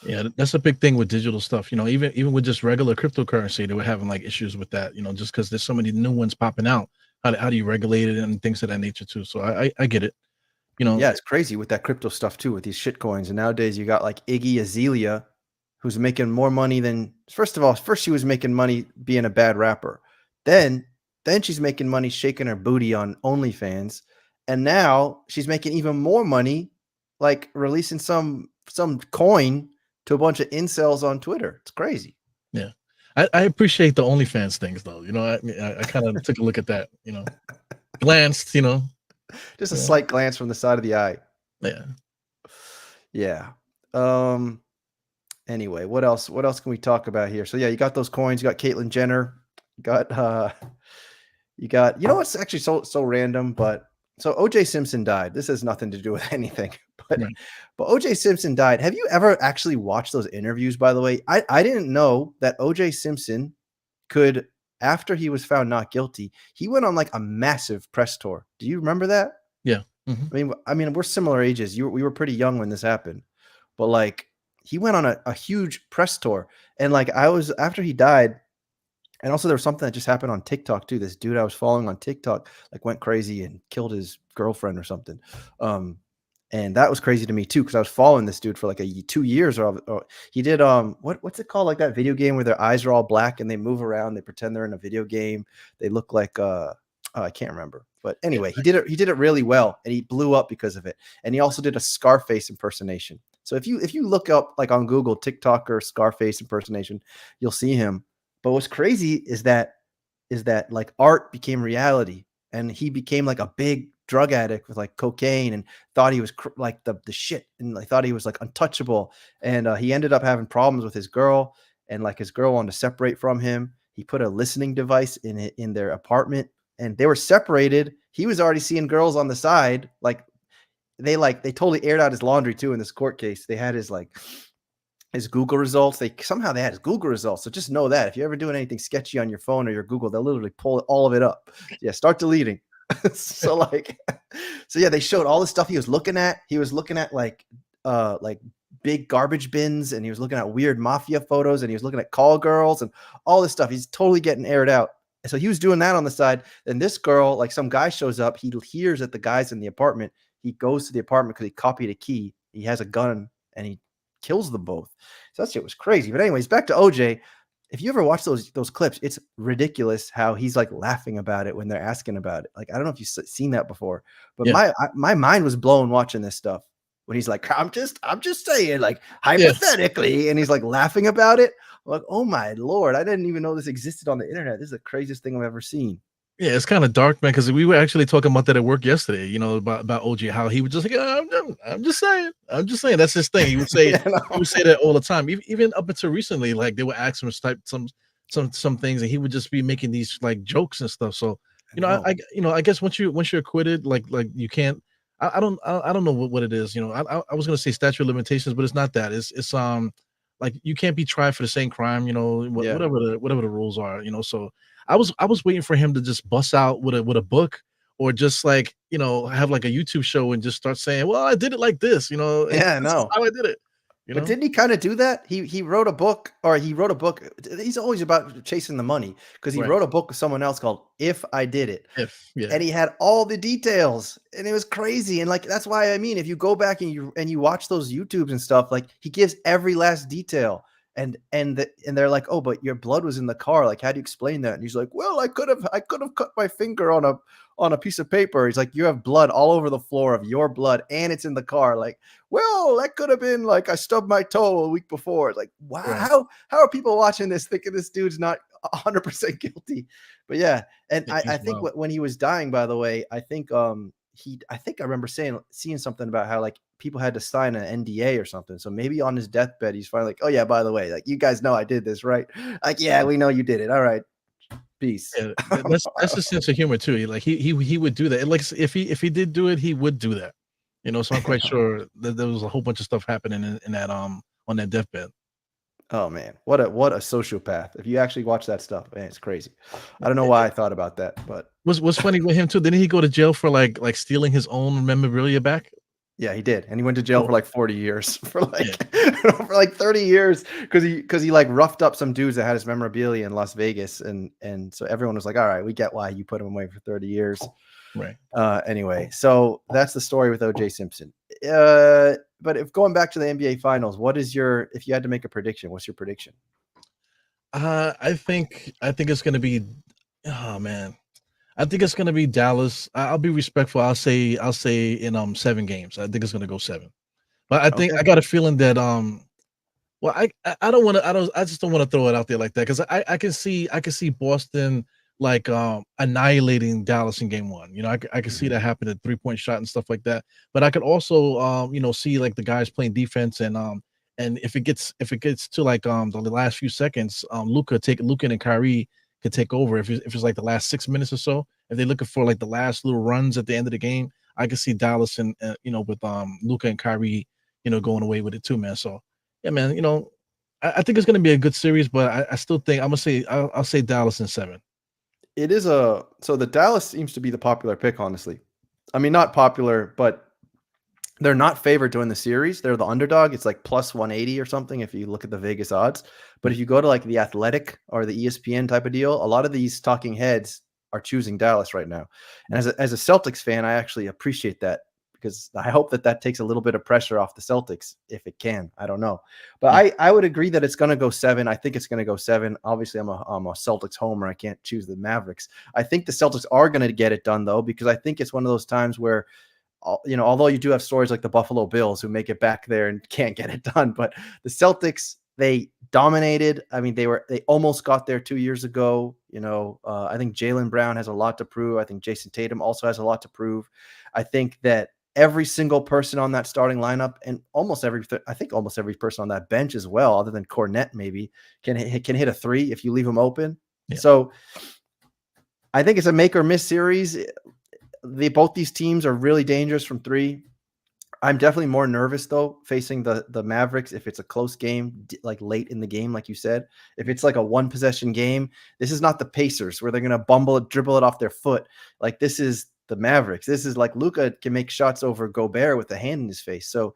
Yeah, that's a big thing with digital stuff. Even with just regular cryptocurrency, they were having like issues with that. Just because there's so many new ones popping out. how do you regulate it and things of that nature too. So I get it. You know, Yeah, it's crazy with that crypto stuff too, with these shit coins. And nowadays you got like Iggy Azalea, who's making more money than first of all, first she was making money being a bad rapper. Then then she's making money shaking her booty on OnlyFans. And now she's making even more money like releasing some coin to a bunch of incels on Twitter. It's crazy. yeah. I appreciate the OnlyFans things though. You know, I kind of took a look at that. You know, glanced. You know, Just a yeah, slight glance from the side of the eye. yeah. Yeah. Um Anyway, what else? What else can we talk about here? So yeah, you got those coins. You got Caitlyn Jenner. You got you got. You know what's actually so random, but so OJ Simpson died. This has nothing to do with anything, but Right. but OJ Simpson died. Have you ever actually watched those interviews? By the way, I didn't know that OJ Simpson could, after he was found not guilty, he went on like a massive press tour. Do you remember that? Yeah. Mhm. I mean, we're similar ages. We were pretty young when this happened, but like he went on a huge press tour, and like I was after he died, and also there was something that just happened on TikTok too. This dude I was following on TikTok like went crazy and killed his girlfriend or something. Um, and that was crazy to me too because I was following this dude for like 2 years. Or he did what's it called, like that video game where their eyes are all black and they move around. They pretend they're in a video game. They look like I can't remember. But Yeah. anyway, he did it. He did it really well, and he blew up because of it. And he also did a Scarface impersonation. So if you look up like on Google TikToker Scarface impersonation, you'll see him. But what's crazy is that like art became reality, and he became like a big drug addict with like cocaine and thought he was like the shit, and like thought he was like untouchable. And he ended up having problems with his girl, and like his girl wanted to separate from him. He put a listening device in their apartment, and they were separated. He was already seeing girls on the side. They totally aired out his laundry too in this court case. They had his Google results. They had his Google results. So just know that if you're ever doing anything sketchy on your phone or your Google, they'll literally pull all of it up. Yeah, start deleting. so like, so yeah, they showed all the stuff he was looking at. He was looking at like big garbage bins, and he was looking at weird mafia photos, and he was looking at call girls and all this stuff. He's totally getting aired out. And so he was doing that on the side. Then this girl, like some guy shows up. He hears that the guy's in the apartment. He goes to the apartment because he copied a key. He has a gun, and he kills them both. So that shit was crazy. But anyways, back to OJ. If you ever watch those clips, it's ridiculous how he's like laughing about it when they're asking about it. Like I don't know if you've seen that before, but Yeah. my mind was blown watching this stuff when he's like, I'm just saying, like hypothetically, and he's like laughing about it. I'm like, oh my lord, I didn't even know this existed on the internet. This is the craziest thing I've ever seen. Yeah, it's kind of dark, man, because we were actually talking about that at work yesterday, you know, about OG, how he would just like, I'm just saying. That's his thing. He would say Yeah, no. he would say that all the time. Even up until recently, like they would ask him to type some things, and he would just be making these like jokes and stuff. So, you know, I guess once you're acquitted, like you can't. I don't know what it is. You know, I was gonna say statute of limitations, but it's not that. It's like you can't be tried for the same crime. You know, Yeah. whatever the rules are. You know, so. I was waiting for him to just bust out with a book, or just like, you know, have like a YouTube show and just start saying, well, I did it like this, you know, and Yeah, this is no. how I did it. You But know? didn't he kind of do that? He wrote a book, or he wrote a book. He's always about chasing the money because he Right. wrote a book with someone else called "If I Did It," Yeah. and he had all the details, and it was crazy. And like that's why I mean, if you go back and you watch those YouTubes and stuff, like he gives every last detail. And they're like, oh, but your blood was in the car. Like, how do you explain that? And he's like, well, I could have cut my finger on a piece of paper. He's like, you have blood all over the floor of your blood, and it's in the car. Like, well, that could have been like I stubbed my toe a week before. It's like, wow, Right. how are people watching this thinking this dude's not 100% guilty? But yeah, and Yeah, I he's think wild. when he was dying, by the way, I think I think I remember seeing something about how like people had to sign an NDA or something. So maybe on his deathbed, he's finally like, oh yeah, by the way, like you guys know I did this, right? Like, yeah, we know you did it. All right. Peace. Yeah, that's his sense of humor too. Like he would do that. Like if he did do it, he would do that. You know, so I'm quite sure that there was a whole bunch of stuff happening in that on that deathbed. Oh man, what a sociopath. If you actually watch that stuff, man, it's crazy. I don't know why I thought about that, but What's funny with him too? Didn't he go to jail for like stealing his own memorabilia back? Yeah, he did, and he went to jail So for like 40 years, for yeah, like for like 30 years because he like roughed up some dudes that had his memorabilia in Las Vegas, and so everyone was like, all right, we get why you put him away for 30 years. right. Anyway, so that's the story with OJ Simpson. But if going back to the NBA Finals, what is your if you had to make a prediction? What's your prediction? I think it's gonna be. Oh man, I think it's gonna be Dallas. I'll be respectful. I'll say in 7 games. I think it's gonna go 7. But I think Okay, I got a feeling that well, I don't want to. I just don't want to throw it out there like that because I can see Boston like annihilating Dallas in game 1. I can see Mhm. that happen at 3-point shot and stuff like that. But I could also see like the guys playing defense and if it gets to like the last few seconds, Luca and Kyrie could take over if it's like the last 6 minutes or so. If they're looking for like the last little runs at the end of the game, I can see Dallas and with Luca and Kyrie going away with it too, man. So yeah, man. I think it's going to be a good series, but I still think I'm gonna say I'll say Dallas in 7. It is a so the Dallas seems to be the popular pick, honestly. I mean, not popular, but they're not favored to win the series. They're the underdog. It's like plus 180 or something if you look at the Vegas odds. But Yeah, if you go to like the Athletic or the ESPN type of deal, a lot of these talking heads are choosing Dallas right now. And as a Celtics fan, I actually appreciate that because I hope that that takes a little bit of pressure off the Celtics if it can. I don't know. But yeah, I would agree that it's going to go 7. I think it's going to go 7. Obviously, I'm a Celtics homer. I can't choose the Mavericks. I think the Celtics are going to get it done though because I think it's one of those times where although you do have stories like the Buffalo Bills who make it back there and can't get it done, but the Celtics, they dominated. I mean, they almost got there 2 years ago. I think Jaylen Brown has a lot to prove. I think Jason Tatum also has a lot to prove. I think that every single person on that starting lineup and I think almost every person on that bench as well, other than Cornette maybe, can hit a three if you leave them open. yeah. So I think it's a make or miss series. Both these teams are really dangerous from three. I'm definitely more nervous though facing the Mavericks if it's a close game, like late in the game, like you said. If it's like a one possession game, this is not the Pacers where they're gonna dribble it off their foot. Like this is the Mavericks. This is like Luka can make shots over Gobert with a hand in his face. So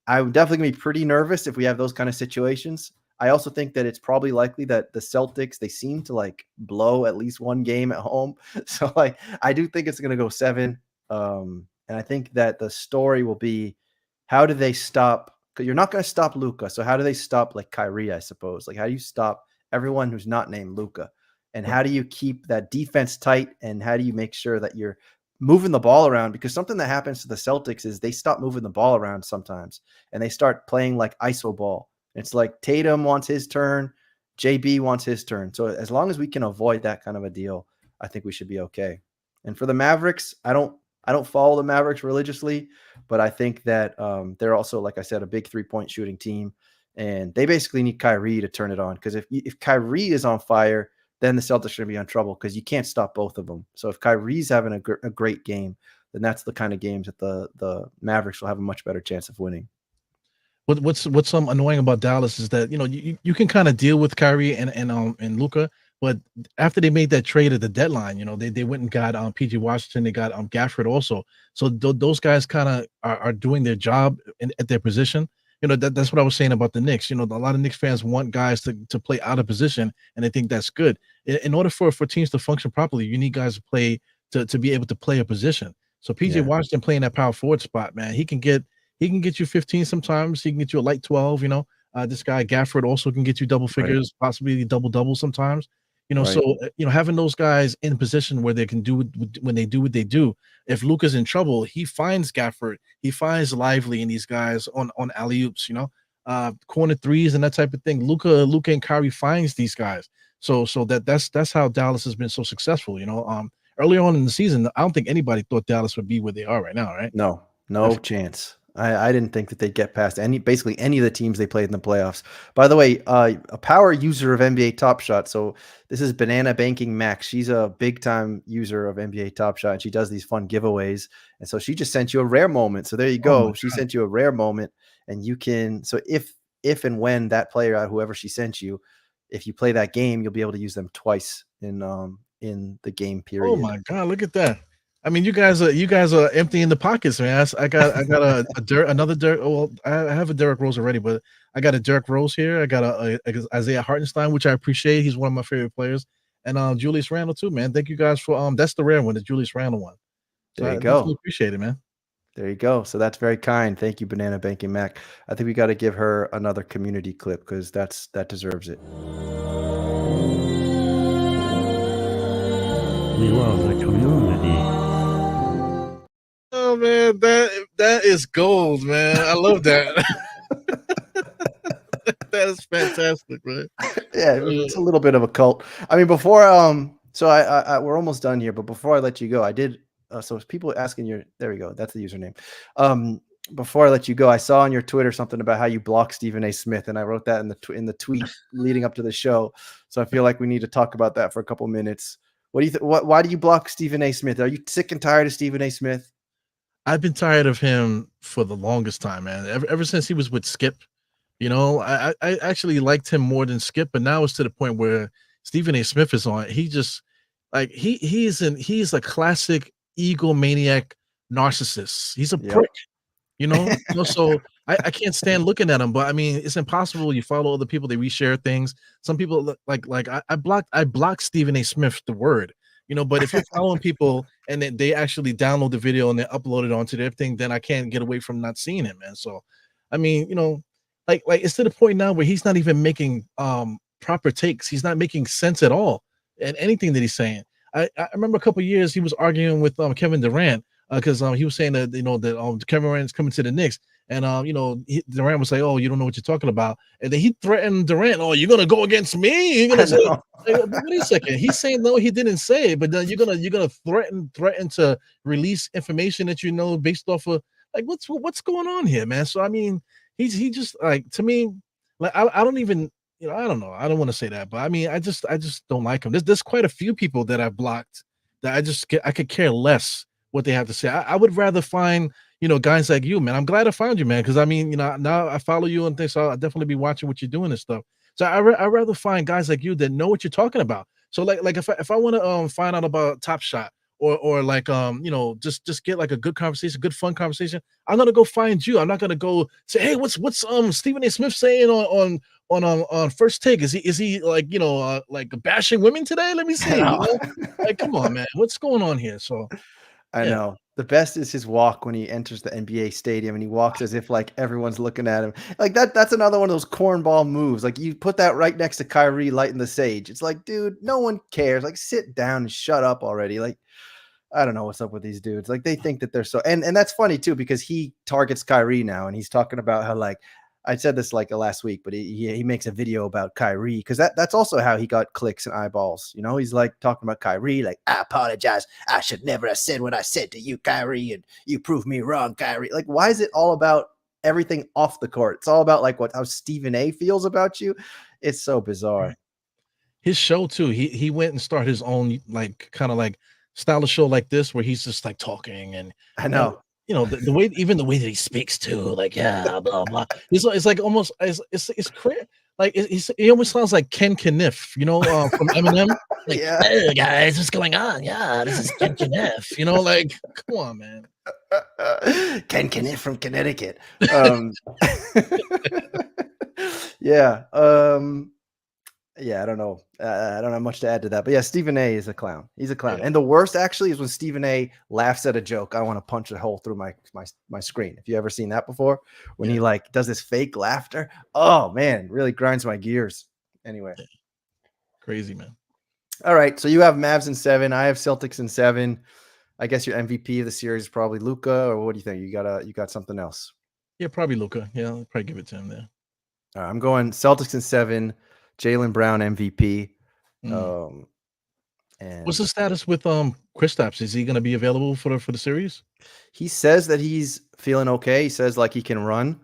I'm definitely gonna be pretty nervous if we have those kind of situations. I also think that it's probably likely that the Celtics, they seem to like blow at least one game at home. So like I do think it's gonna go 7. And I think that the story will be how do they stop? Because you're not gonna stop Luca. So how do they stop like Kyrie, I suppose? Like how do you stop everyone who's not named Luca? And Right. how do you keep that defense tight? And how do you make sure that you're moving the ball around? Because something that happens to the Celtics is they stop moving the ball around sometimes and they start playing like ISO ball. It's like Tatum wants his turn, JB wants his turn. So as long as we can avoid that kind of a deal, I think we should be okay. And for the Mavericks, I don't follow the Mavericks religiously, but I think that they're also, like I said, a big 3-point shooting team, and they basically need Kyrie to turn it on. Because if Kyrie is on fire, then the Celtics are going to be on trouble because you can't stop both of them. So if Kyrie's having a great game, then that's the kind of games that the Mavericks will have a much better chance of winning. What's some annoying about Dallas is that you can kind of deal with Kyrie and Luca, but after they made that trade at the deadline, they went and got PG Washington, they got Gafford also. So those guys kind of are doing their job at their position. That's what I was saying about the Knicks. A lot of Knicks fans want guys to play out of position, and they think that's good. In order for teams to function properly, you need guys to play to be able to play a position. So PJ Yeah, Washington playing that power forward spot, man, he can get you 15 sometimes. He can get you a light 12. This guy Gafford also can get you double right, figures, possibly double sometimes. right. So having those guys in position where they can do when they do what they do. If Luca's in trouble, he finds Gafford, he finds Lively and these guys on alley oops. Corner threes and that type of thing. Luca and Kyrie finds these guys. So that's how Dallas has been so successful. Earlier on in the season, I don't think anybody thought Dallas would be where they are right now, right? No, no chance. I didn't think that they'd get past basically any of the teams they played in the playoffs. By the way, a power user of NBA Top Shot. So this is Banana Banking Max. She's a big time user of NBA Top Shot, and she does these fun giveaways. And so she just sent you a rare moment. So there you Oh my go. She god. sent you a rare moment, and you can. So if and when that player, whoever she sent you, if you play that game, you'll be able to use them twice in the game Oh period. my god, look at that. I mean, you guys are empty in the pockets, man. I got another Derek. Well, I have a Derek Rose already, but I got a Derek Rose here. I got a Isaiah Hartenstein, which I appreciate. He's one of my favorite players, and Julius Randle too, man. Thank you guys for that's the rare one, the Julius Randle one. So There I you definitely go. appreciate it, man. There you go. So that's very kind. Thank you, Banana Banking Mac. I think we got to give her another community clip because that deserves it. We love the community. Oh man, that is gold, man. I love that. That is fantastic, man. Yeah, it's a little bit of a cult. I mean, before so we're almost done here, but before I let you go, I did so people asking your there we go, that's the username. Before I let you go, I saw on your Twitter something about how you blocked Stephen A. Smith, and I wrote that in the tweet leading up to the show. So I feel like we need to talk about that for a couple minutes. What do you why do you block Stephen A. Smith? Are you sick and tired of Stephen A. Smith? I've been tired of him for the longest time, man. Ever since he was with Skip, you know, I actually liked him more than Skip, but now it's to the point where Stephen A. Smith is on. He just like he's a classic egomaniac narcissist. He's a Yep. prick, so I can't stand looking at him. But I mean, it's impossible. You follow other people, they reshare things. Some people like I blocked Stephen A. Smith, the word. But if you're following people and then they actually download the video and they upload it onto their thing, then I can't get away from not seeing it, man. So, I mean, like it's to the point now where he's not even making proper takes. He's not making sense at all and anything that he's saying. I remember a couple of years he was arguing with Kevin Durant because he was saying that that Kevin Durant's coming to the Knicks, and Durant was like, "Oh, you don't know what you're talking about," and then he threatened Durant, "Oh, you're gonna go against me? You're gonna say." Like, wait a second. He's saying no, he didn't say it, but then you're gonna threaten to release information that based off of like what's going on here, man. So I mean, he just like to me, like I don't even I don't know. I don't want to say that, but I mean, I just don't like him. There's quite a few people that I've blocked that I could care less what they have to say. I would rather find guys like you, man. I'm glad I found you, man, because I mean, now I follow you and things, so I'll definitely be watching what you're doing and stuff. So I rather find guys like you that know what you're talking about. So like if I want to find out about Top Shot or like just get like a good conversation, good fun conversation, I'm gonna go find you. I'm not gonna go say, hey, what's Stephen A. Smith saying on First Take? Is he like like bashing women today? Let me see. Like, come on, man, what's going on here? So I yeah. know. The best is his walk when he enters the NBA stadium and he walks as if like everyone's looking at him. Like that's another one of those cornball moves. Like you put that right next to Kyrie lighting the sage. It's like, dude, no one cares. Like sit down and shut up already. Like I don't know what's up with these dudes. Like they think that they're so and that's funny too because he targets Kyrie now and he's talking about how like I said this like last week, but he makes a video about Kyrie because that's also how he got clicks and eyeballs. He's like talking about Kyrie, like I apologize, I should never have said what I said to you, Kyrie, and you proved me wrong, Kyrie. Like, why is it all about everything off the court? It's all about like how Stephen A. feels about you. It's so bizarre. His show too. He went and started his own like kind of like style of show like this where he's just like talking and I know. the way even the way that he speaks too, like yeah, blah blah. It's like almost it's crazy. Like he almost sounds like Ken Kniff, from Eminem. Like, Yeah. hey guys, what's going on? Yeah, this is Ken Kniff. Like, come on, man. Ken Kniff from Connecticut. Yeah. Yeah, I don't know. I don't have much to add to that. But yeah, Stephen A is a clown. He's a clown. Yeah. And the worst actually is when Stephen A laughs at a joke. I want to punch a hole through my screen. If you ever seen that before, when he like does this fake laughter. Oh man, really grinds my gears. Anyway. Crazy, man. All right. So you have Mavs in 7. I have Celtics in 7. I guess your MVP of the series is probably Luka, or what do you think? You got something else? Yeah, probably Luka. Yeah, I'll probably give it to him there. All right, I'm going Celtics in 7. Jaylen Brown MVP. And what's the status with Kristaps? Is he going to be available for the series? He says that he's feeling okay. He says like he can run,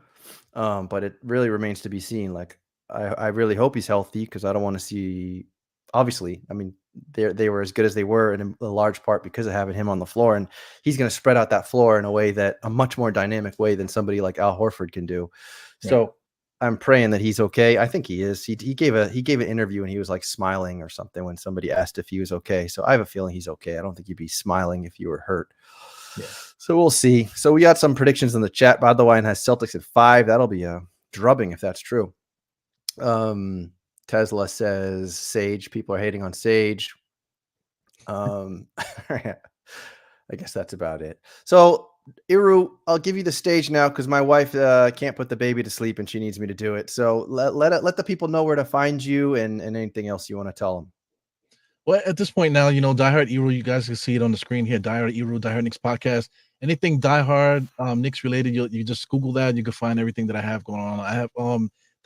but it really remains to be seen. Like I really hope he's healthy because I don't want to see. Obviously, I mean they were as good as they were in a large part because of having him on the floor, and he's going to spread out that floor in a way that a much more dynamic way than somebody like Al Horford can do. So I'm praying that he's okay. I think he is. He gave an interview and he was like smiling or something when somebody asked if he was okay. So I have a feeling he's okay. I don't think you'd be smiling if you were hurt. Yeah. So we'll see. So we got some predictions in the chat. By the way, and has Celtics at 5. That'll be a drubbing if that's true. Tesla says Sage. People are hating on Sage. I guess that's about it. So ERU, I'll give you the stage now because my wife can't put the baby to sleep and she needs me to do it. So let the people know where to find you and anything else you want to tell them. Well, at this point now, DieHard ERU, you guys can see it on the screen here. DieHard ERU, DieHard Knicks podcast. Anything DieHard Knicks related, you just Google that. You can find everything that I have going on. I have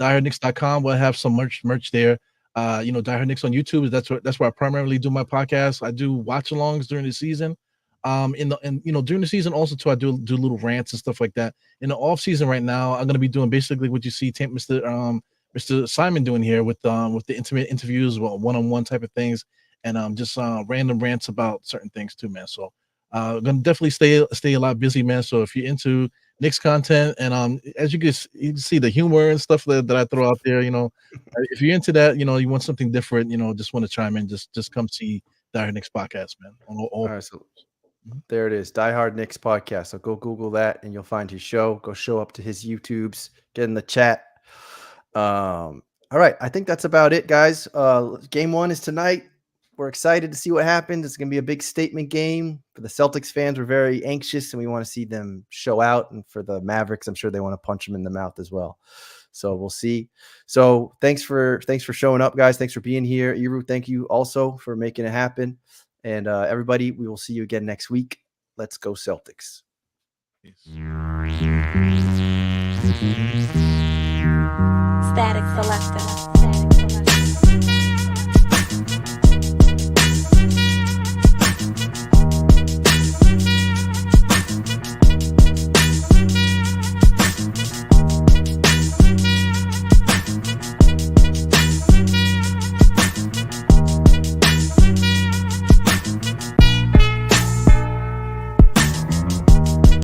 diehardknicks.com. We'll have some merch there. DieHard Knicks on YouTube. That's where I primarily do my podcast. I do watch-alongs during the season. During the season also too, I do little rants and stuff like that. In the off season right now, I'm gonna be doing basically what you see Mr. Simon doing here with the intimate interviews, one-on-one type of things, and just random rants about certain things too, man. So gonna definitely stay a lot busy, man. So if you're into Knicks content and as you can see the humor and stuff that I throw out there, if you're into that, you want something different, just want to chime in, just come see DieHard Knicks podcast, man. All right, so there it is, DieHard Knicks podcast. So go Google that and you'll find his show. Go show up to his YouTubes, get in the chat. All right, I think that's about it, guys. Game 1 is tonight. We're excited to see what happens. It's going to be a big statement game. For the Celtics fans, we're very anxious and we want to see them show out. And for the Mavericks, I'm sure they want to punch them in the mouth as well. So we'll see. So thanks for showing up, guys. Thanks for being here. ERU, thank you also for making it happen. And everybody, we will see you again next week. Let's go Celtics. Static Selector.